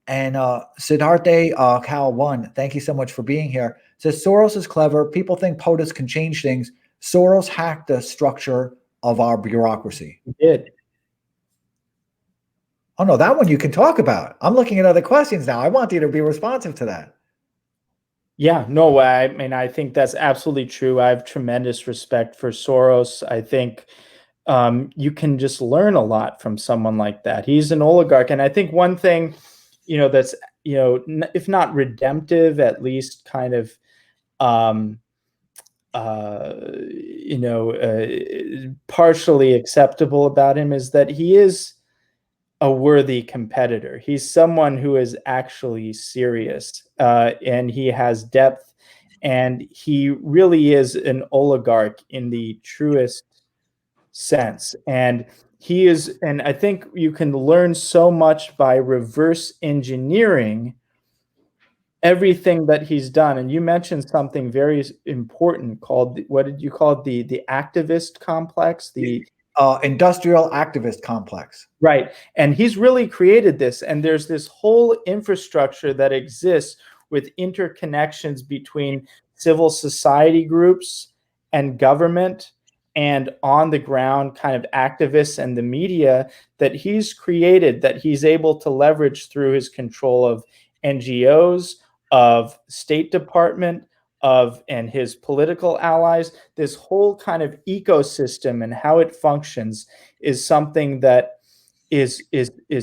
And Siddhartha Cal 1, thank you so much for being here. Says Soros is clever. People think POTUS can change things. Soros hacked the structure of our bureaucracy. He did. Oh no, that one you can talk about. I'm looking at other questions now. I want you to be responsive to that. Yeah, no, I mean, I think that's absolutely true. I have tremendous respect for Soros. I think you can just learn a lot from someone like that. He's an oligarch. And I think one thing, that's, if not redemptive, at least kind of, partially acceptable about him is that he is a worthy competitor. He's someone who is actually serious, and he has depth, and he really is an oligarch in the truest sense. And I think you can learn so much by reverse engineering everything that he's done. And you mentioned something very important called, what did you call it? The activist complex, the industrial activist complex. Right. And he's really created this. And there's this whole infrastructure that exists with interconnections between civil society groups and government and on the ground kind of activists and the media that he's created, that he's able to leverage through his control of NGOs, of State Department, and his political allies. This whole kind of ecosystem and how it functions is something that is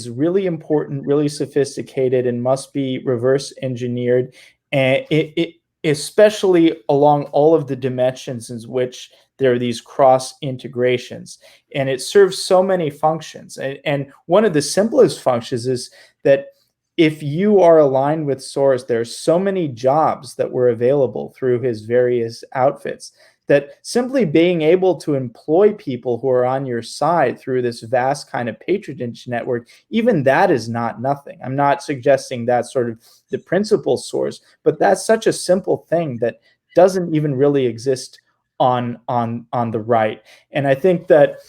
really important, really sophisticated, and must be reverse engineered, and it especially along all of the dimensions in which there are these cross integrations, and it serves so many functions. And one of the simplest functions is that if you are aligned with Soros, there are so many jobs that were available through his various outfits that simply being able to employ people who are on your side through this vast kind of patronage network, even that is not nothing. I'm not suggesting that's sort of the principal source, but that's such a simple thing that doesn't even really exist on the right. And I think that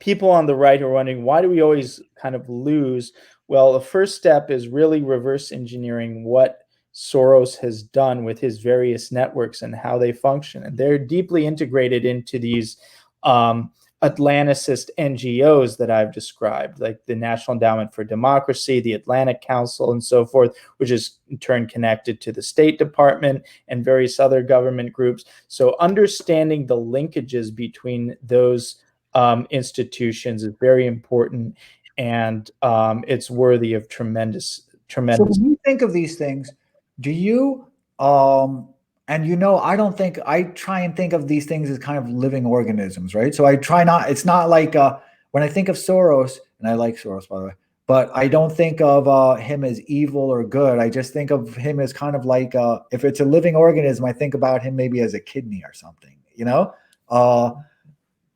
people on the right are wondering, why do we always kind of lose? Well, the first step is really reverse engineering what Soros has done with his various networks and how they function. And they're deeply integrated into these Atlanticist NGOs that I've described, like the National Endowment for Democracy, the Atlantic Council, and so forth, which is in turn connected to the State Department and various other government groups. So understanding the linkages between those institutions is very important, and it's worthy of tremendous. So when you think of these things, do you I don't think, I try and think of these things as kind of living organisms, right? So I try not, it's not like when I think of Soros, and I like Soros, by the way, but I don't think of him as evil or good. I just think of him as kind of like, if it's a living organism, I think about him maybe as a kidney or something,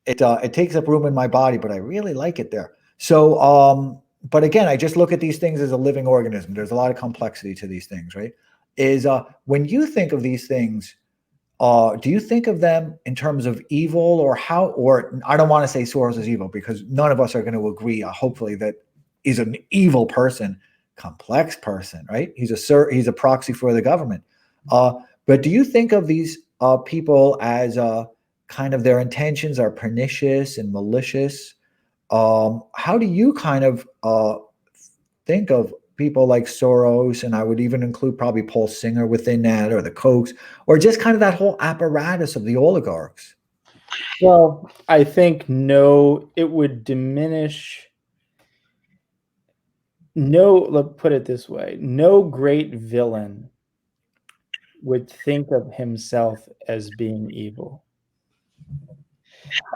it takes up room in my body, but I really like it there. So, but again, I just look at these things as a living organism. There's a lot of complexity to these things, right? Is when you think of these things, Do you think of them in terms of evil, or how? Or I don't want to say Soros is evil because none of us are going to agree. Hopefully, that he's an evil person, complex person, right? He's a proxy for the government. But do you think of these people as kind of their intentions are pernicious and malicious? How do you kind of think of people like Soros, and I would even include probably Paul Singer within that, or the Kochs, or just kind of that whole apparatus of the oligarchs? Well, I think no, it would diminish. No, let's put it this way: no great villain would think of himself as being evil.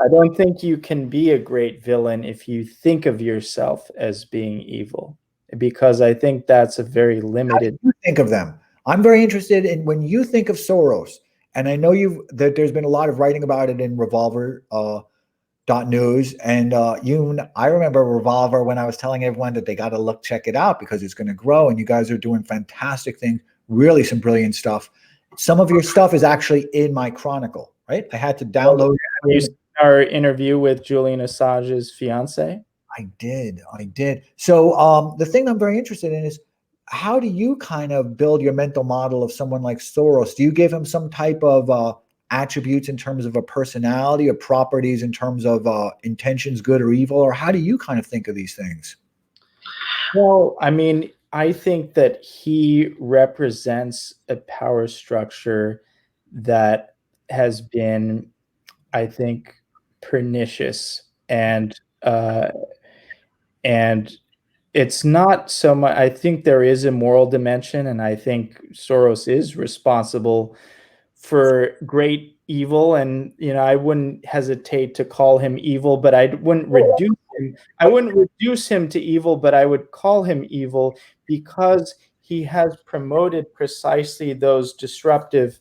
I don't think you can be a great villain if you think of yourself as being evil, because I think that's a very How do limited. you think of them? I'm very interested in when you think of Soros, and I know there's been a lot of writing about it in Revolver.NEWS, and I remember Revolver when I was telling everyone that they got to check it out because it's going to grow, and you guys are doing fantastic things, really some brilliant stuff. Some of your stuff is actually in my Chronicle, right? I had to download. You seen our interview with Julian Assange's fiance? I did. I did. So the thing I'm very interested in is, how do you kind of build your mental model of someone like Soros? Do you give him some type of attributes in terms of a personality, or properties in terms of intentions, good or evil? Or how do you kind of think of these things? Well, I mean, I think that he represents a power structure that has been, I think, pernicious, and it's not so much. I think there is a moral dimension, and I think Soros is responsible for great evil. And I wouldn't hesitate to call him evil, but I wouldn't reduce him. I wouldn't reduce him to evil, but I would call him evil because he has promoted precisely those disruptive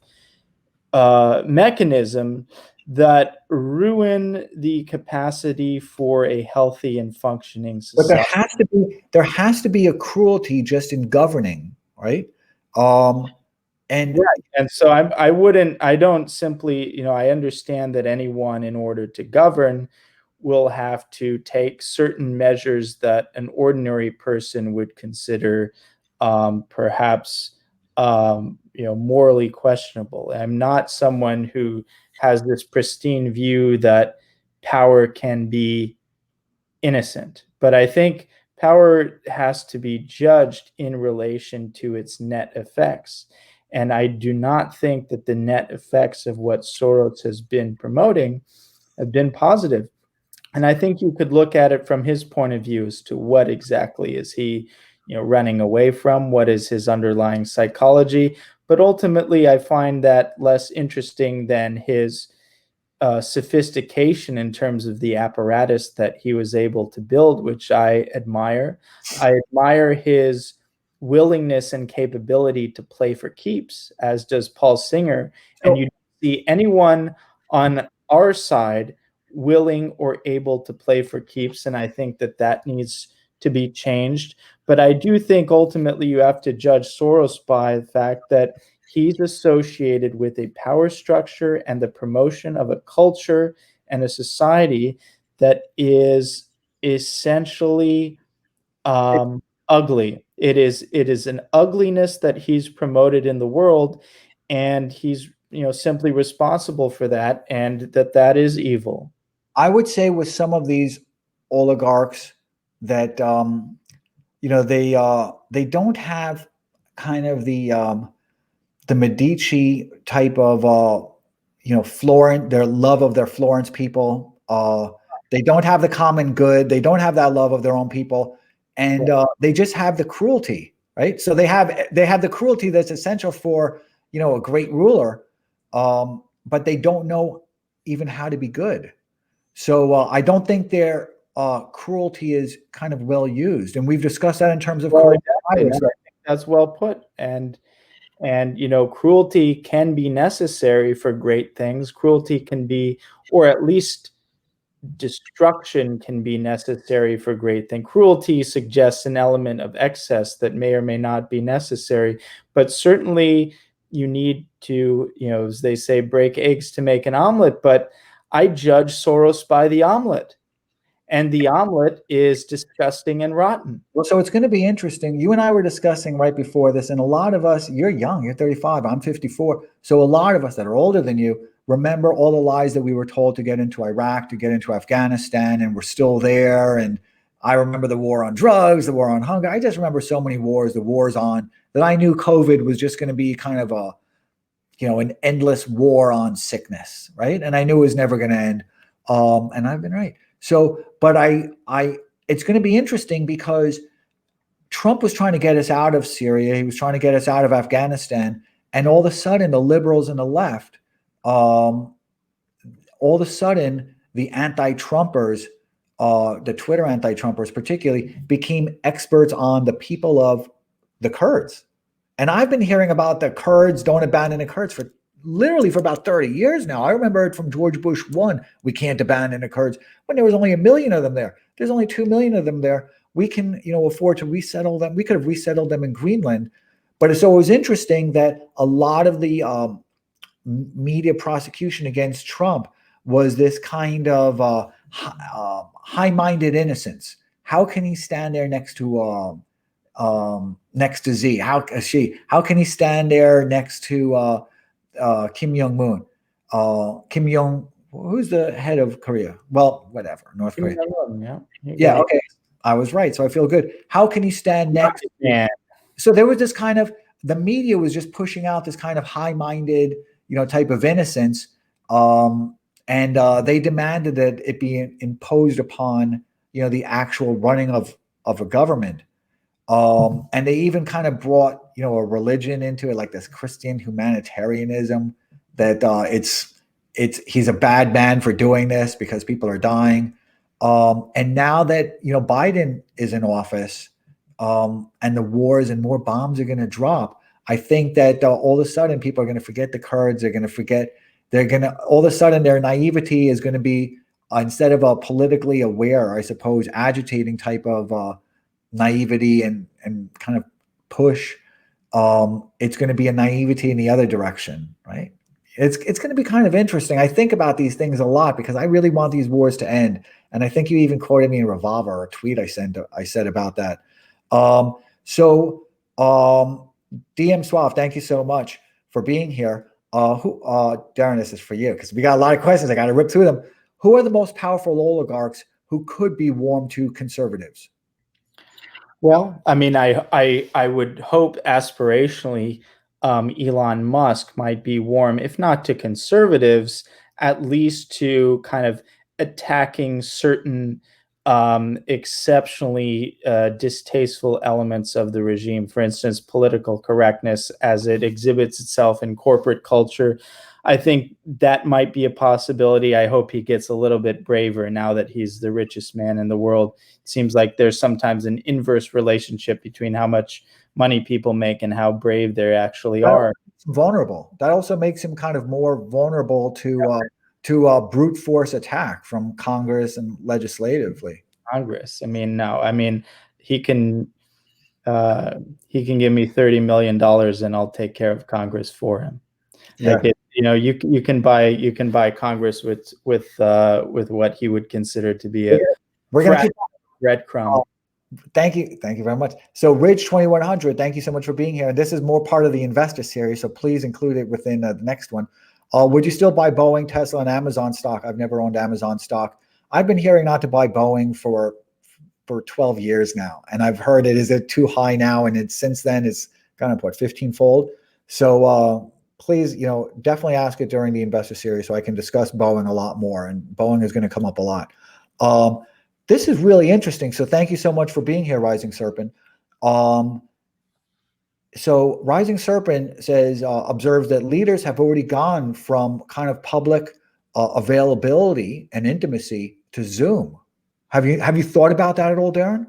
mechanism that ruin the capacity for a healthy and functioning But society. there has to be a cruelty just in governing, right? And Right. And so I don't simply, I understand that anyone, in order to govern, will have to take certain measures that an ordinary person would consider perhaps morally questionable. I'm not someone who has this pristine view that power can be innocent, but I think power has to be judged in relation to its net effects. And I do not think that the net effects of what Soros has been promoting have been positive. And I think you could look at it from his point of view as to what exactly is he, running away from, what is his underlying psychology. But ultimately, I find that less interesting than his sophistication in terms of the apparatus that he was able to build, which I admire. I admire his willingness and capability to play for keeps, as does Paul Singer. And you see anyone on our side willing or able to play for keeps. And I think that that needs to be changed. But I do think ultimately you have to judge Soros by the fact that he's associated with a power structure and the promotion of a culture and a society that is essentially ugly. It is an ugliness that he's promoted in the world, and he's simply responsible for that, and that is evil. I would say with some of these oligarchs that they don't have kind of the Medici type of Florence, their love of their Florence people. They don't have the common good. They don't have that love of their own people, and they just have the cruelty, right? So they have the cruelty that's essential for a great ruler, but they don't know even how to be good. So I don't think their cruelty is kind of well used, and we've discussed that in terms of Well, coronavirus. exactly. I think that's well put. And cruelty can be necessary for great things. Cruelty can be, or at least destruction can be necessary for great things. Cruelty suggests an element of excess that may or may not be necessary, but certainly you need to, as they say, break eggs to make an omelet, but I judge Soros by the omelet. And the omelet is disgusting and rotten. Well, so it's going to be interesting. You and I were discussing right before this, and a lot of us, you're young, you're 35, I'm 54. So a lot of us that are older than you remember all the lies that we were told to get into Iraq, to get into Afghanistan, and we're still there. And I remember the war on drugs, the war on hunger. I just remember so many wars, the wars on, that I knew COVID was just going to be kind of an endless war on sickness, right? And I knew it was never going to end. And I've been right. So, but it's going to be interesting because Trump was trying to get us out of Syria. He was trying to get us out of Afghanistan. And all of a sudden, the liberals and the left, all of a sudden, the anti-Trumpers, the Twitter anti-Trumpers particularly, became experts on the people of the Kurds. And I've been hearing about the Kurds, don't abandon the Kurds for about 30 years now. I remember it from George Bush 1. We can't abandon the Kurds when there was only 1 million of them there. There's only 2 million of them there. We can, afford to resettle them. We could have resettled them in Greenland. But it's always interesting that a lot of the media prosecution against Trump was this kind of high-minded innocence. How can he stand there next to Z? How can he stand there next to Kim Jong-un? Who's the head of Korea? Well, whatever, North Korea. Yeah, okay. I was right, so I feel good. How can he stand next? So there was this kind of, the media was just pushing out this kind of high-minded, type of innocence, and they demanded that it be imposed upon, the actual running of a government. And they even kind of brought, a religion into it, like this Christian humanitarianism, that he's a bad man for doing this because people are dying. And now that, Biden is in office, and the wars and more bombs are going to drop, I think that all of a sudden people are going to forget the Kurds. All of a sudden their naivety is going to be, instead of a politically aware, I suppose, agitating type of naivety and kind of push, it's going to be a naivety in the other direction, right? It's going to be kind of interesting. I think about these things a lot because I really want these wars to end. And I think you even quoted me in Revolver, or a tweet I said about that. DM Suave, thank you so much for being here. Darren, this is for you because we got a lot of questions. I got to rip through them. Who are the most powerful oligarchs who could be warm to conservatives? Well, I mean, I would hope aspirationally Elon Musk might be warm, if not to conservatives, at least to kind of attacking certain exceptionally distasteful elements of the regime. For instance, political correctness as it exhibits itself in corporate culture. I think that might be a possibility. I hope he gets a little bit braver now that he's the richest man in the world. It seems like there's sometimes an inverse relationship between how much money people make and how brave they actually are. Vulnerable. That also makes him kind of more vulnerable to brute force attack from Congress and legislatively. Congress. I mean, no. I mean, he can give me $30 million and I'll take care of Congress for him. Yeah. Like you can buy Congress with what he would consider to be a breadcrumb. Thank you very much. So Ridge 2100, thank you so much for being here. This is more part of the investor series, so please include it within the next one. Would you still buy Boeing, Tesla, and Amazon stock? I've never owned Amazon stock. I've been hearing not to buy Boeing for 12 years now, and I've heard it is too high now, and since then it's gone up 15-fold. So please, definitely ask it during the investor series so I can discuss Boeing a lot more, and Boeing is going to come up a lot. This is really interesting. So thank you so much for being here, Rising Serpent. So Rising Serpent says, observes that leaders have already gone from kind of public availability and intimacy to Zoom. Have you thought about that at all, Darren?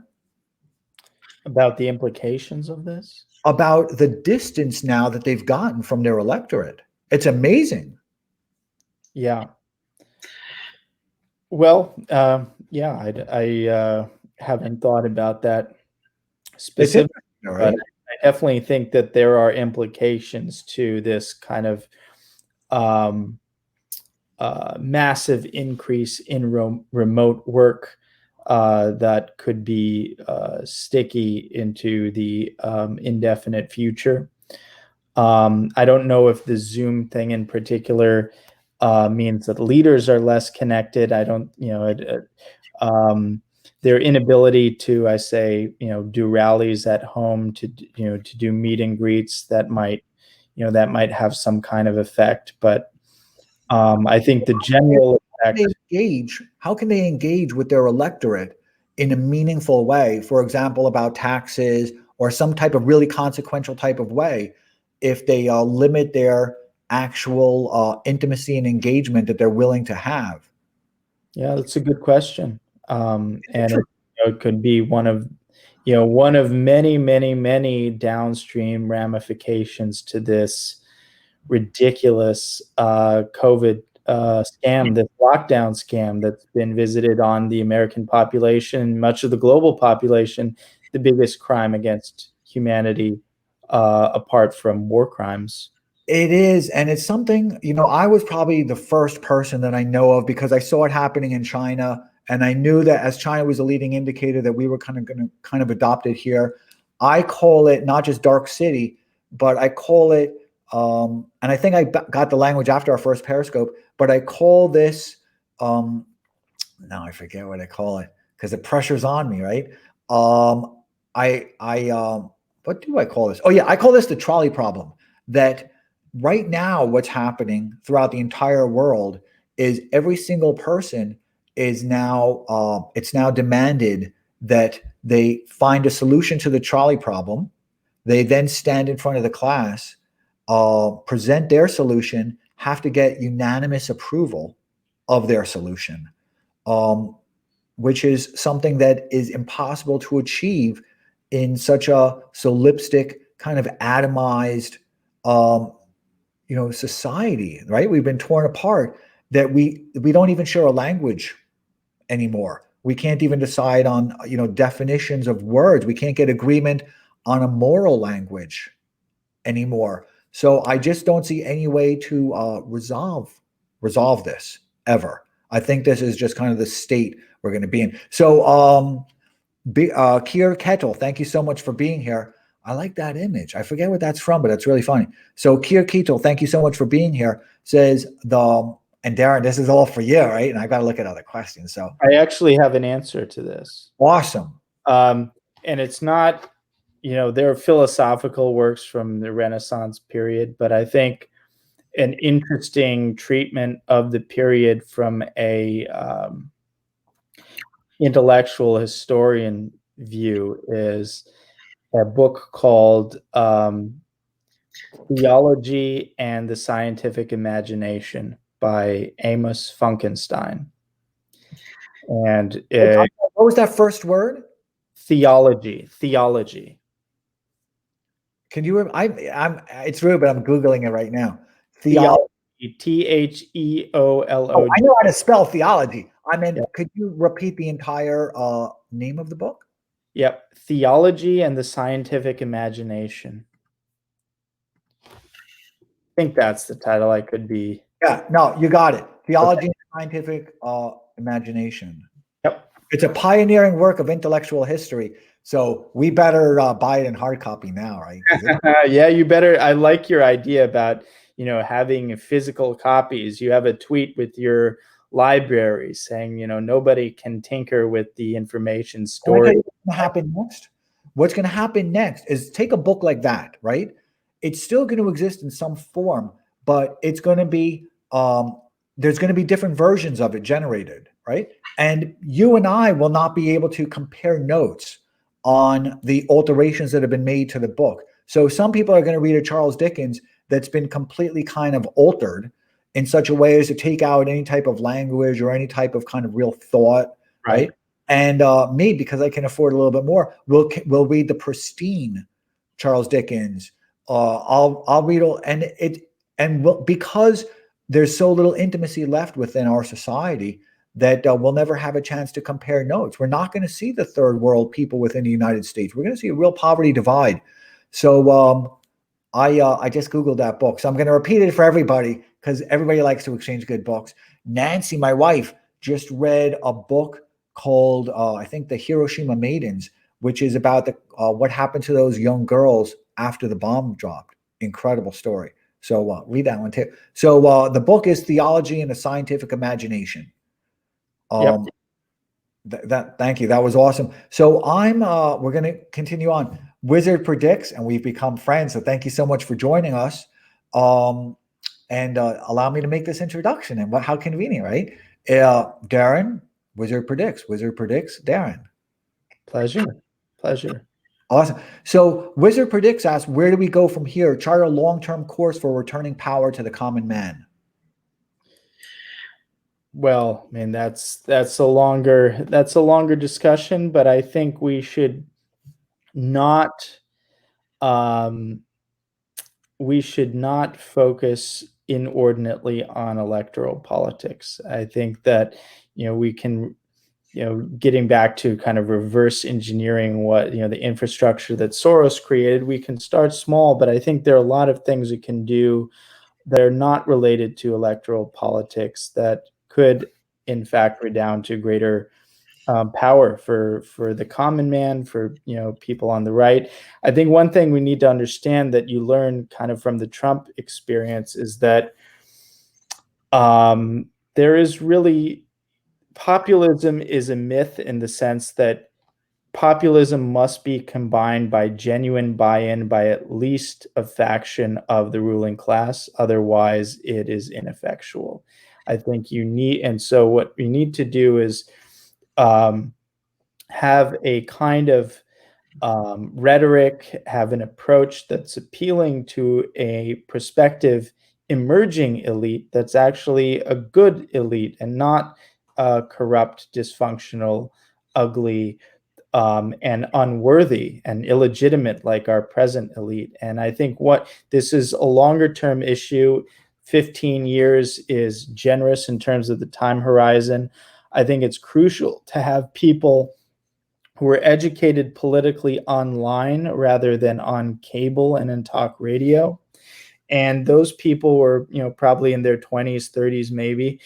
About the implications of this? About the distance now that they've gotten from their electorate. It's amazing. Yeah. Well, yeah, I haven't thought about that specifically, right? but definitely think that there are implications to this kind of massive increase in remote work that could be sticky into the indefinite future. I don't know if the Zoom thing in particular means that leaders are less connected. I don't, their inability to, I say, do rallies at home, to do meet and greets, that might have some kind of effect. But I think the general effect. How can they engage with their electorate in a meaningful way? For example, about taxes or some type of really consequential type of way, if they limit their actual intimacy and engagement that they're willing to have? Yeah, that's a good question. And it could be one of many, many, many downstream ramifications to this ridiculous COVID scam, this lockdown scam that's been visited on the American population, much of the global population, the biggest crime against humanity apart from war crimes. It is, and it's something, I was probably the first person that I know of, because I saw it happening in China, and I knew that as China was a leading indicator that we were kind of going to adopt it here. I call it not just dark city, but I call it, and I think I got the language after our first Periscope, but I call this, now I forget what I call it because the pressure's on me, right? What do I call this? Oh yeah, I call this the trolley problem. That right now, what's happening throughout the entire world is every single person is now, it's now demanded that they find a solution to the trolley problem. They then stand in front of the class, present their solution, have to get unanimous approval of their solution, which is something that is impossible to achieve in such a solipsistic, kind of atomized, society, right? We've been torn apart, that we don't even share a language anymore. We can't even decide on, definitions of words. We can't get agreement on a moral language anymore. So I just don't see any way to resolve this ever. I think this is just kind of the state we're going to be in. So, Kier Kettle, thank you so much for being here. I like that image. I forget what that's from, but it's really funny. So Kier Kettle, thank you so much for being here. Says and Darren, this is all for you, right? And I got to look at other questions. So I actually have an answer to this. Awesome. And it's not, there are philosophical works from the Renaissance period, but I think an interesting treatment of the period from a intellectual historian view is a book called Theology and the Scientific Imagination by Amos Funkenstein. And what was that first word? Theology. Can you? It's rude, but I'm googling it right now. Theology. Theology. Oh, I know how to spell theology. Could you repeat the entire name of the book? Yep. Theology and the Scientific Imagination. I think that's the title. I could be. Yeah, no, you got it. Theology and Scientific Imagination. Yep. It's a pioneering work of intellectual history. So we better buy it in hard copy now, right? Yeah, you better. I like your idea about, having physical copies. You have a tweet with your library saying, nobody can tinker with the information stored. What's going to happen next? What's going to happen next is take a book like that, right? It's still going to exist in some form, but it's going to be, there's going to be different versions of it generated, right? And you and I will not be able to compare notes on the alterations that have been made to the book. So some people are going to read a Charles Dickens that's been completely kind of altered in such a way as to take out any type of language or any type of kind of real thought, right? And me, because I can afford a little bit more, will read the pristine Charles Dickens. I'll read all, because there's so little intimacy left within our society that we'll never have a chance to compare notes. We're not going to see the third world people within the United States. We're going to see a real poverty divide. So I just Googled that book. So I'm going to repeat it for everybody because everybody likes to exchange good books. Nancy, my wife, just read a book called I think The Hiroshima Maidens, which is about the what happened to those young girls after the bomb dropped. Incredible story. So read that one too. So the book is Theology and the Scientific Imagination. Yep. Thank you. That was awesome. So we're going to continue on. Wizard predicts, and we've become friends. So thank you so much for joining us. And allow me to make this introduction. And how convenient, right? Darren, Wizard predicts. Wizard predicts. Darren. Pleasure. Pleasure. Awesome. So Wizard predicts asks, where do we go from here? Chart a long-term course for returning power to the common man. Well, I mean, that's a longer discussion, but I think we should not focus inordinately on electoral politics. I think that we can, getting back to kind of reverse engineering what the infrastructure that Soros created, we can start small, but I think there are a lot of things we can do that are not related to electoral politics that could, in fact, redound to greater power for the common man, for people on the right. I think one thing we need to understand that you learn kind of from the Trump experience is that there is really populism is a myth in the sense that populism must be combined by genuine buy-in by at least a faction of the ruling class. Otherwise, it is ineffectual. I think you need, and so what we need to do is have a kind of rhetoric, have an approach that's appealing to a prospective emerging elite that's actually a good elite and not corrupt, dysfunctional, ugly, and unworthy and illegitimate like our present elite. And I think what this is a longer term issue. 15 years is generous in terms of the time horizon. I think it's crucial to have people who are educated politically online rather than on cable and in talk radio. And those people were, probably in their 20s, 30s, maybe.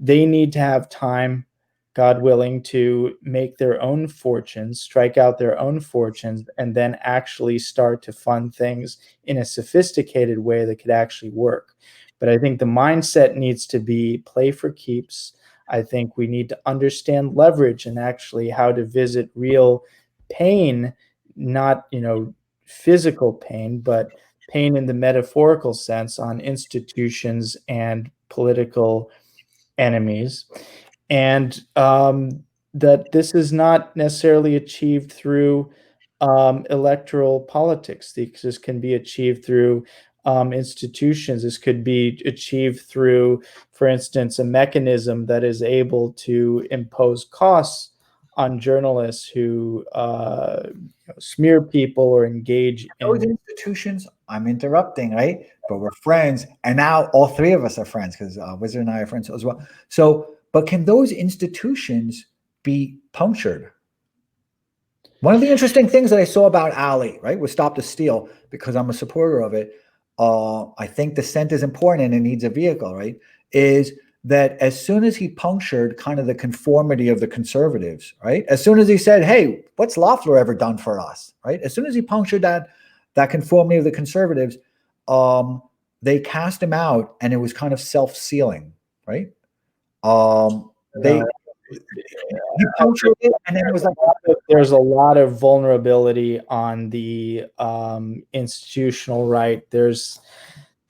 They need to have time, God willing, to make their own fortunes, strike out their own fortunes, and then actually start to fund things in a sophisticated way that could actually work. But I think the mindset needs to be play for keeps. I think we need to understand leverage and actually how to visit real pain, not, physical pain, but pain in the metaphorical sense on institutions and political enemies, and that this is not necessarily achieved through electoral politics. This can be achieved through institutions. This could be achieved through, for instance, a mechanism that is able to impose costs on journalists who smear people or engage Those in. institutions, I'm interrupting, right? But we're friends, and now all three of us are friends because Wizard and I are friends as well. So, but can those institutions be punctured? One of the interesting things that I saw about Ali, right, was Stop the Steal, because I'm a supporter of it. I think dissent is important and it needs a vehicle, right? Is that as soon as he punctured kind of the conformity of the conservatives, right? As soon as he said, "Hey, what's Loeffler ever done for us?" Right? As soon as he punctured that conformity of the conservatives, they cast him out, and it was kind of self-sealing, right? They he punctured it, and then it was like, There's a lot of vulnerability on the institutional right. There's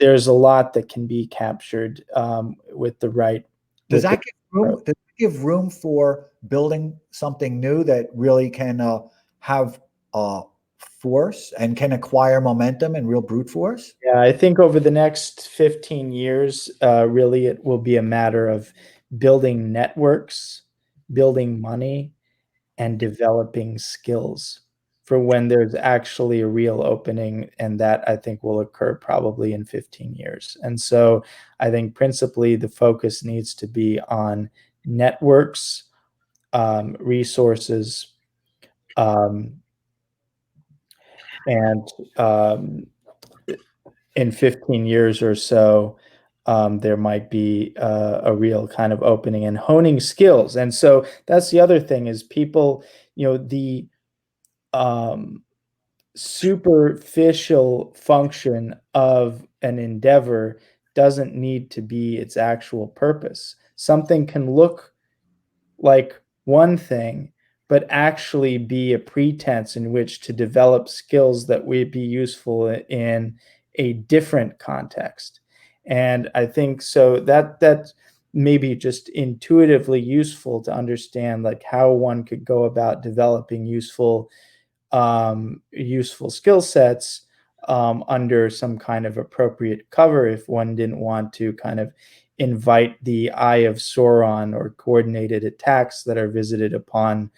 a lot that can be captured with the right. does that give room? Does that give room for building something new that really can have force and can acquire momentum and real brute force? Yeah, I think over the next 15 years, really, it will be a matter of building networks, building money, and developing skills for when there's actually a real opening, and that I think will occur probably in 15 years. And so I think principally the focus needs to be on networks, resources, um, and in 15 years or so, there might be a real kind of opening and honing skills. And so that's the other thing is people, the um, superficial function of an endeavor doesn't need to be its actual purpose. Something can look like one thing, but actually be a pretense in which to develop skills that would be useful in a different context. And I think so that maybe just intuitively useful to understand like how one could go about developing useful skill sets under some kind of appropriate cover if one didn't want to kind of invite the eye of Sauron or coordinated attacks that are visited upon,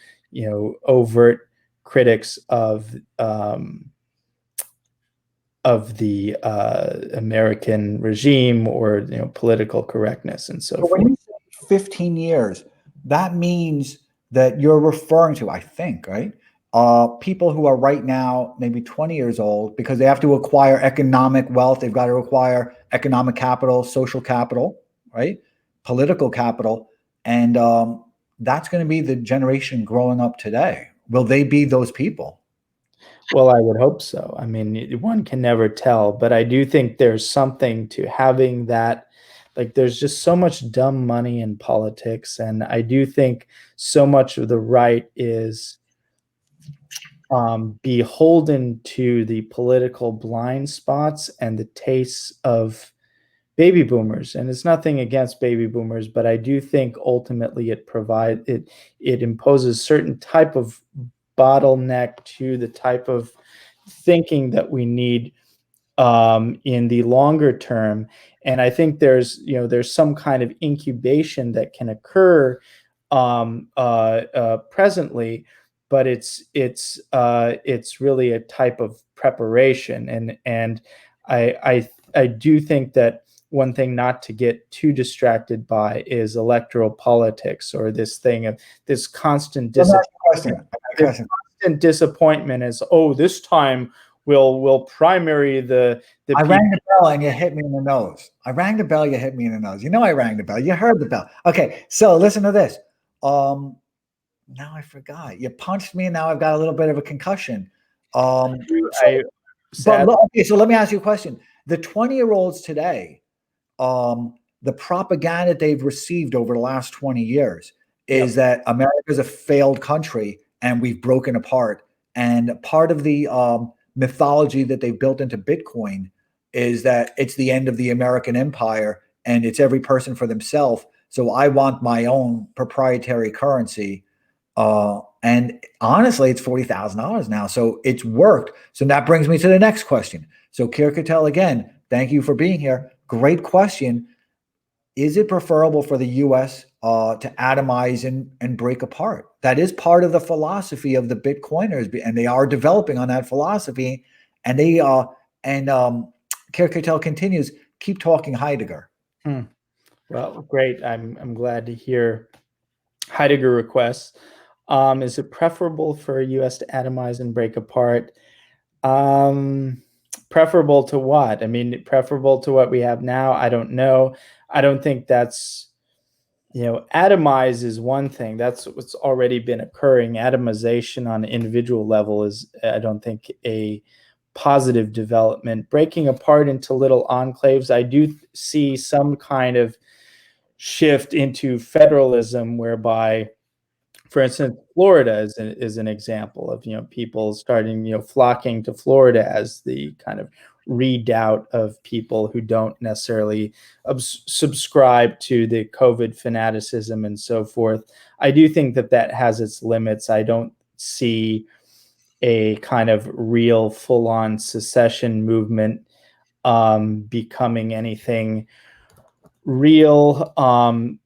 overt critics of the American regime or political correctness and so So when forth. you say 15 years, that means that you're referring to, I think, right? People who are right now maybe 20 years old because they have to acquire economic wealth. They've got to acquire economic capital, social capital, right? Political capital. And that's going to be the generation growing up today. Will they be those people? Well, I would hope so. I mean, one can never tell, but I do think there's something to having that. Like, there's just so much dumb money in politics. And I do think so much of the right is beholden to the political blind spots and the tastes of baby boomers. And it's nothing against baby boomers, but I do think ultimately it imposes certain type of bottleneck to the type of thinking that we need in the longer term. And I think there's some kind of incubation that can occur presently, but it's really a type of preparation. And I do think that one thing not to get too distracted by is electoral politics or this thing of this constant disappointment as, oh, this time we'll primary the I people. rang the bell and you hit me in the nose. I rang the bell, you hit me in the nose. You know I rang the bell. You heard the bell. Okay, so listen to this. Now I forgot. You punched me and now I've got a little bit of a concussion. Okay, so let me ask you a question. The 20-year-olds today, the propaganda they've received over the last 20 years is that America is a failed country and we've broken apart. And part of the mythology that they've built into Bitcoin is that it's the end of the American empire and it's every person for themselves. So I want my own proprietary currency. And honestly, it's $40,000 now. So it's worked. So that brings me to the next question. So Kirkatel, again, thank you for being here. Great question. Is it preferable for the U.S. To atomize and break apart? That is part of the philosophy of the Bitcoiners, and they are developing on that philosophy. And Kirkatel continues, keep talking Heidegger. Well, great. I'm glad to hear Heidegger requests. Is it preferable for U.S. to atomize and break apart? Preferable to what? I mean, preferable to what we have now? I don't know. I don't think that's, atomize is one thing. That's what's already been occurring. Atomization on an individual level is, I don't think, a positive development. Breaking apart into little enclaves, I do see some kind of shift into federalism whereby, for instance, Florida is an example of people starting flocking to Florida as the kind of redoubt of people who don't necessarily subscribe to the COVID fanaticism and so forth. I do think that has its limits. I don't see a kind of real full-on secession movement becoming anything real.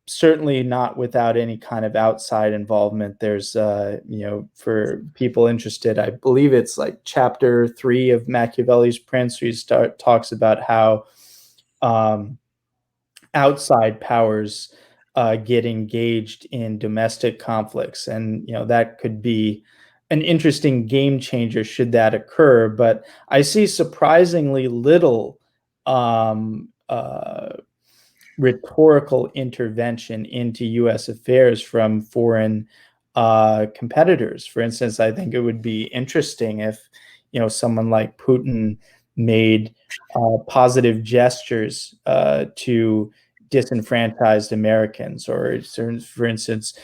Certainly not without any kind of outside involvement. There's for people interested, I believe it's like chapter 3 of Machiavelli's Prince, where he talks about how outside powers get engaged in domestic conflicts, and that could be an interesting game changer should that occur. But I see surprisingly little rhetorical intervention into U.S. affairs from foreign competitors. For instance, I think it would be interesting if, someone like Putin made positive gestures to disenfranchised Americans, or for instance,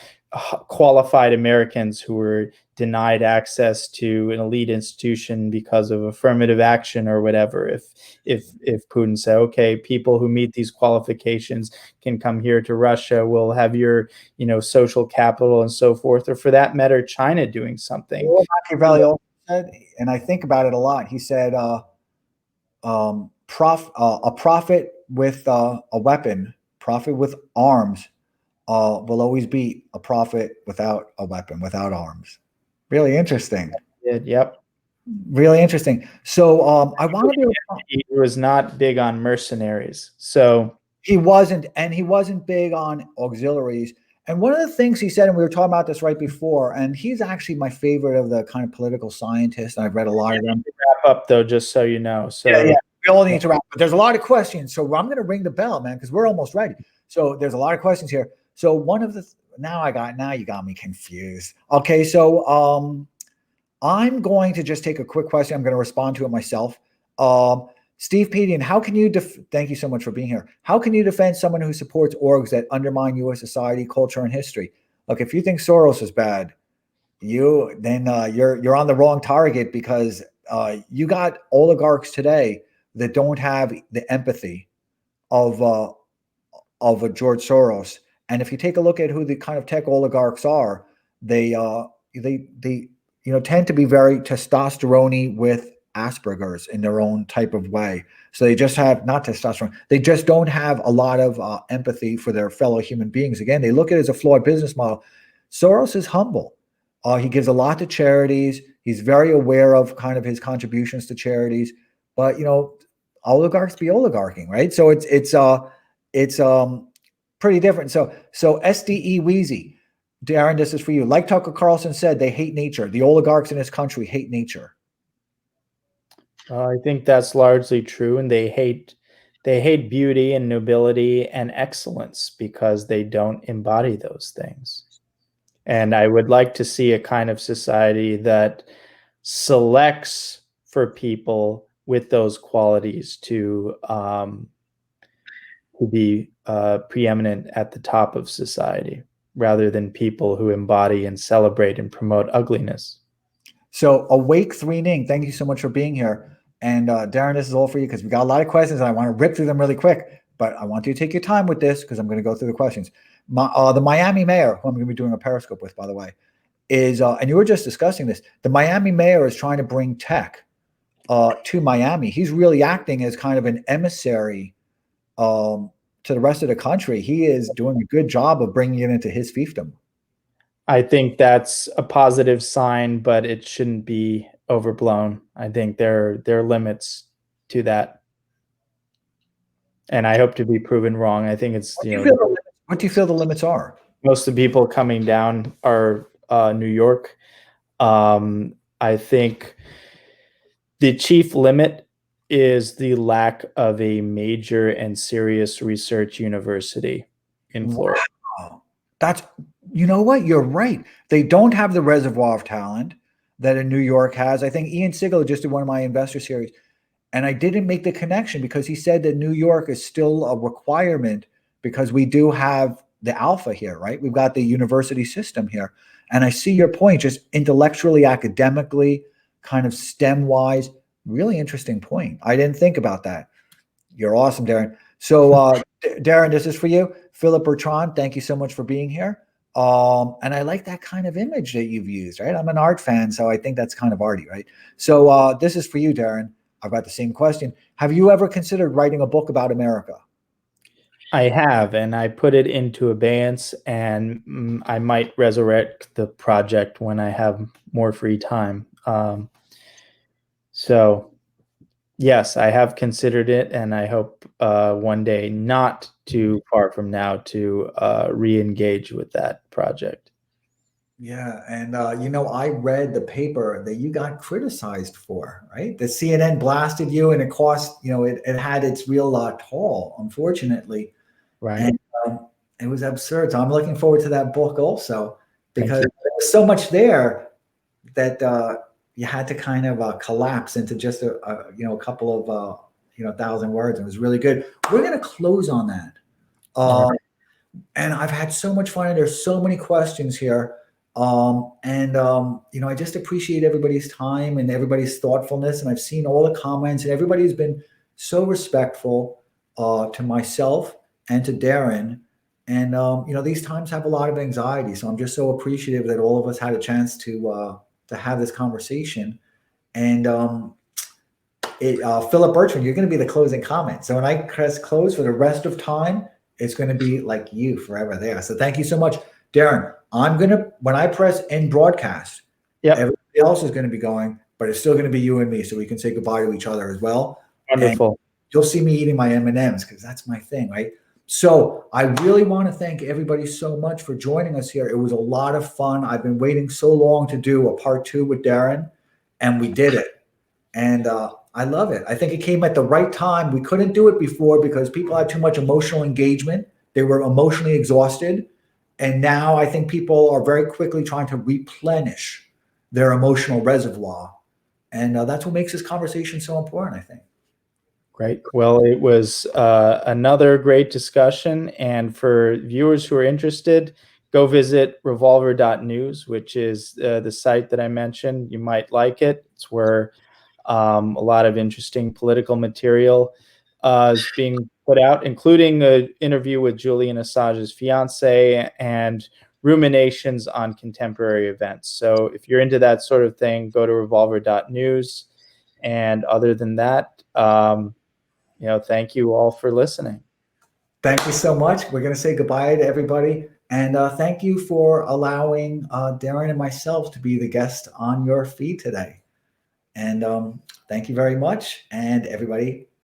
qualified Americans who were denied access to an elite institution because of affirmative action or whatever. If Putin said, okay, people who meet these qualifications can come here to Russia, we'll have your social capital and so forth, or for that matter, China doing something. Well, Machiavelli also said, and I think about it a lot. He said, a prophet with a weapon, prophet with arms, will always be a prophet without a weapon, without arms. Really interesting. Yep. Really interesting. So I want to. He was not big on mercenaries, so he wasn't, and he wasn't big on auxiliaries. And one of the things he said, and we were talking about this right before, and he's actually my favorite of the kind of political scientists. I've read a lot of them. Wrap up though, just so you know. So yeah. We all need to wrap, but there's a lot of questions. So I'm going to ring the bell, man, because we're almost ready. So there's a lot of questions here. So one of the now you got me confused. Okay, so I'm going to just take a quick question. I'm going to respond to it myself. Steve Pedian, how can you thank you so much for being here. How can you defend someone who supports orgs that undermine U.S. society, culture, and history? Look, if you think Soros is bad, you're on the wrong target, because you got oligarchs today that don't have the empathy of a George Soros. And if you take a look at who the kind of tech oligarchs are, they tend to be very testosterone-y with Asperger's in their own type of way. So they just have not testosterone. They just don't have a lot of empathy for their fellow human beings. Again, they look at it as a flawed business model. Soros is humble. He gives a lot to charities. He's very aware of kind of his contributions to charities. But oligarchs be oligarching, right? So it's pretty different. So SDE Wheezy, Darren, this is for you. Like Tucker Carlson said, they hate nature. The oligarchs in this country hate nature. I think that's largely true, and they hate beauty and nobility and excellence because they don't embody those things. And I would like to see a kind of society that selects for people with those qualities to be preeminent at the top of society, rather than people who embody and celebrate and promote ugliness. So Awake 3ning, thank you so much for being here. And Darren, this is all for you, because we got a lot of questions and I want to rip through them really quick, but I want you to take your time with this, because I'm going to go through the questions. The Miami mayor, who I'm going to be doing a Periscope with, by the way, is, and you were just discussing this, the Miami mayor is trying to bring tech to Miami. He's really acting as kind of an emissary to the rest of the country. He is doing a good job of bringing it into his fiefdom. I think that's a positive sign, but it shouldn't be overblown. I think there are limits to that, and I hope to be proven wrong. I think it's what do you feel the limits are? Most of the people coming down are New York. I think the chief limit is the lack of a major and serious research university in Florida. Wow. That's, you know what? You're right. They don't have the reservoir of talent that a New York has. I think Ian Sigler just did one of my investor series, and I didn't make the connection because he said that New York is still a requirement because we do have the alpha here, right? We've got the university system here. And I see your point, just intellectually, academically, kind of STEM-wise. Really interesting point. I didn't think about that. You're awesome, Darren. So, Darren, this is for you. Philip Bertrand, thank you so much for being here. And I like that kind of image that you've used, right? I'm an art fan, so I think that's kind of arty, right? So this is for you, Darren. I've got the same question. Have you ever considered writing a book about America? I have, and I put it into abeyance, and I might resurrect the project when I have more free time. So yes, I have considered it, and I hope one day, not too far from now, to re-engage with that project. Yeah, and I read the paper that you got criticized for, right? The CNN blasted you, and it cost, it had its real toll, unfortunately, Right. and it was absurd. So I'm looking forward to that book also Thank because you. there's so much there that you had to kind of collapse into just a couple of thousand words. It was really good. We're gonna close on that. All Uh, right. and I've had so much fun. And there's so many questions here. I just appreciate everybody's time and everybody's thoughtfulness. And I've seen all the comments, and everybody's been so respectful to myself and to Darren. And these times have a lot of anxiety, so I'm just so appreciative that all of us had a chance to have this conversation. And Philip Bertrand, you're going to be the closing comment. So when I press close for the rest of time, it's going to be like you forever there. So thank you so much, Darren. When I press end broadcast, Yep. everybody else is going to be going, but it's still going to be you and me, so we can say goodbye to each other as well. And Wonderful. you'll see me eating my M&Ms because that's my thing, right? So I really want to thank everybody so much for joining us here. It was a lot of fun. I've been waiting so long to do a part 2 with Darren, and we did it. And I love it. I think it came at the right time. We couldn't do it before because people had too much emotional engagement. They were emotionally exhausted. And now I think people are very quickly trying to replenish their emotional reservoir. And that's what makes this conversation so important, I think. Great. Well, it was another great discussion. And for viewers who are interested, go visit Revolver.NEWS, which is the site that I mentioned. You might like it. It's where a lot of interesting political material is being put out, including an interview with Julian Assange's fiance and ruminations on contemporary events. So if you're into that sort of thing, go to Revolver.NEWS. And other than that, thank you all for listening. Thank you so much. We're going to say goodbye to everybody. And thank you for allowing Darren and myself to be the guest on your feed today. And thank you very much. And everybody,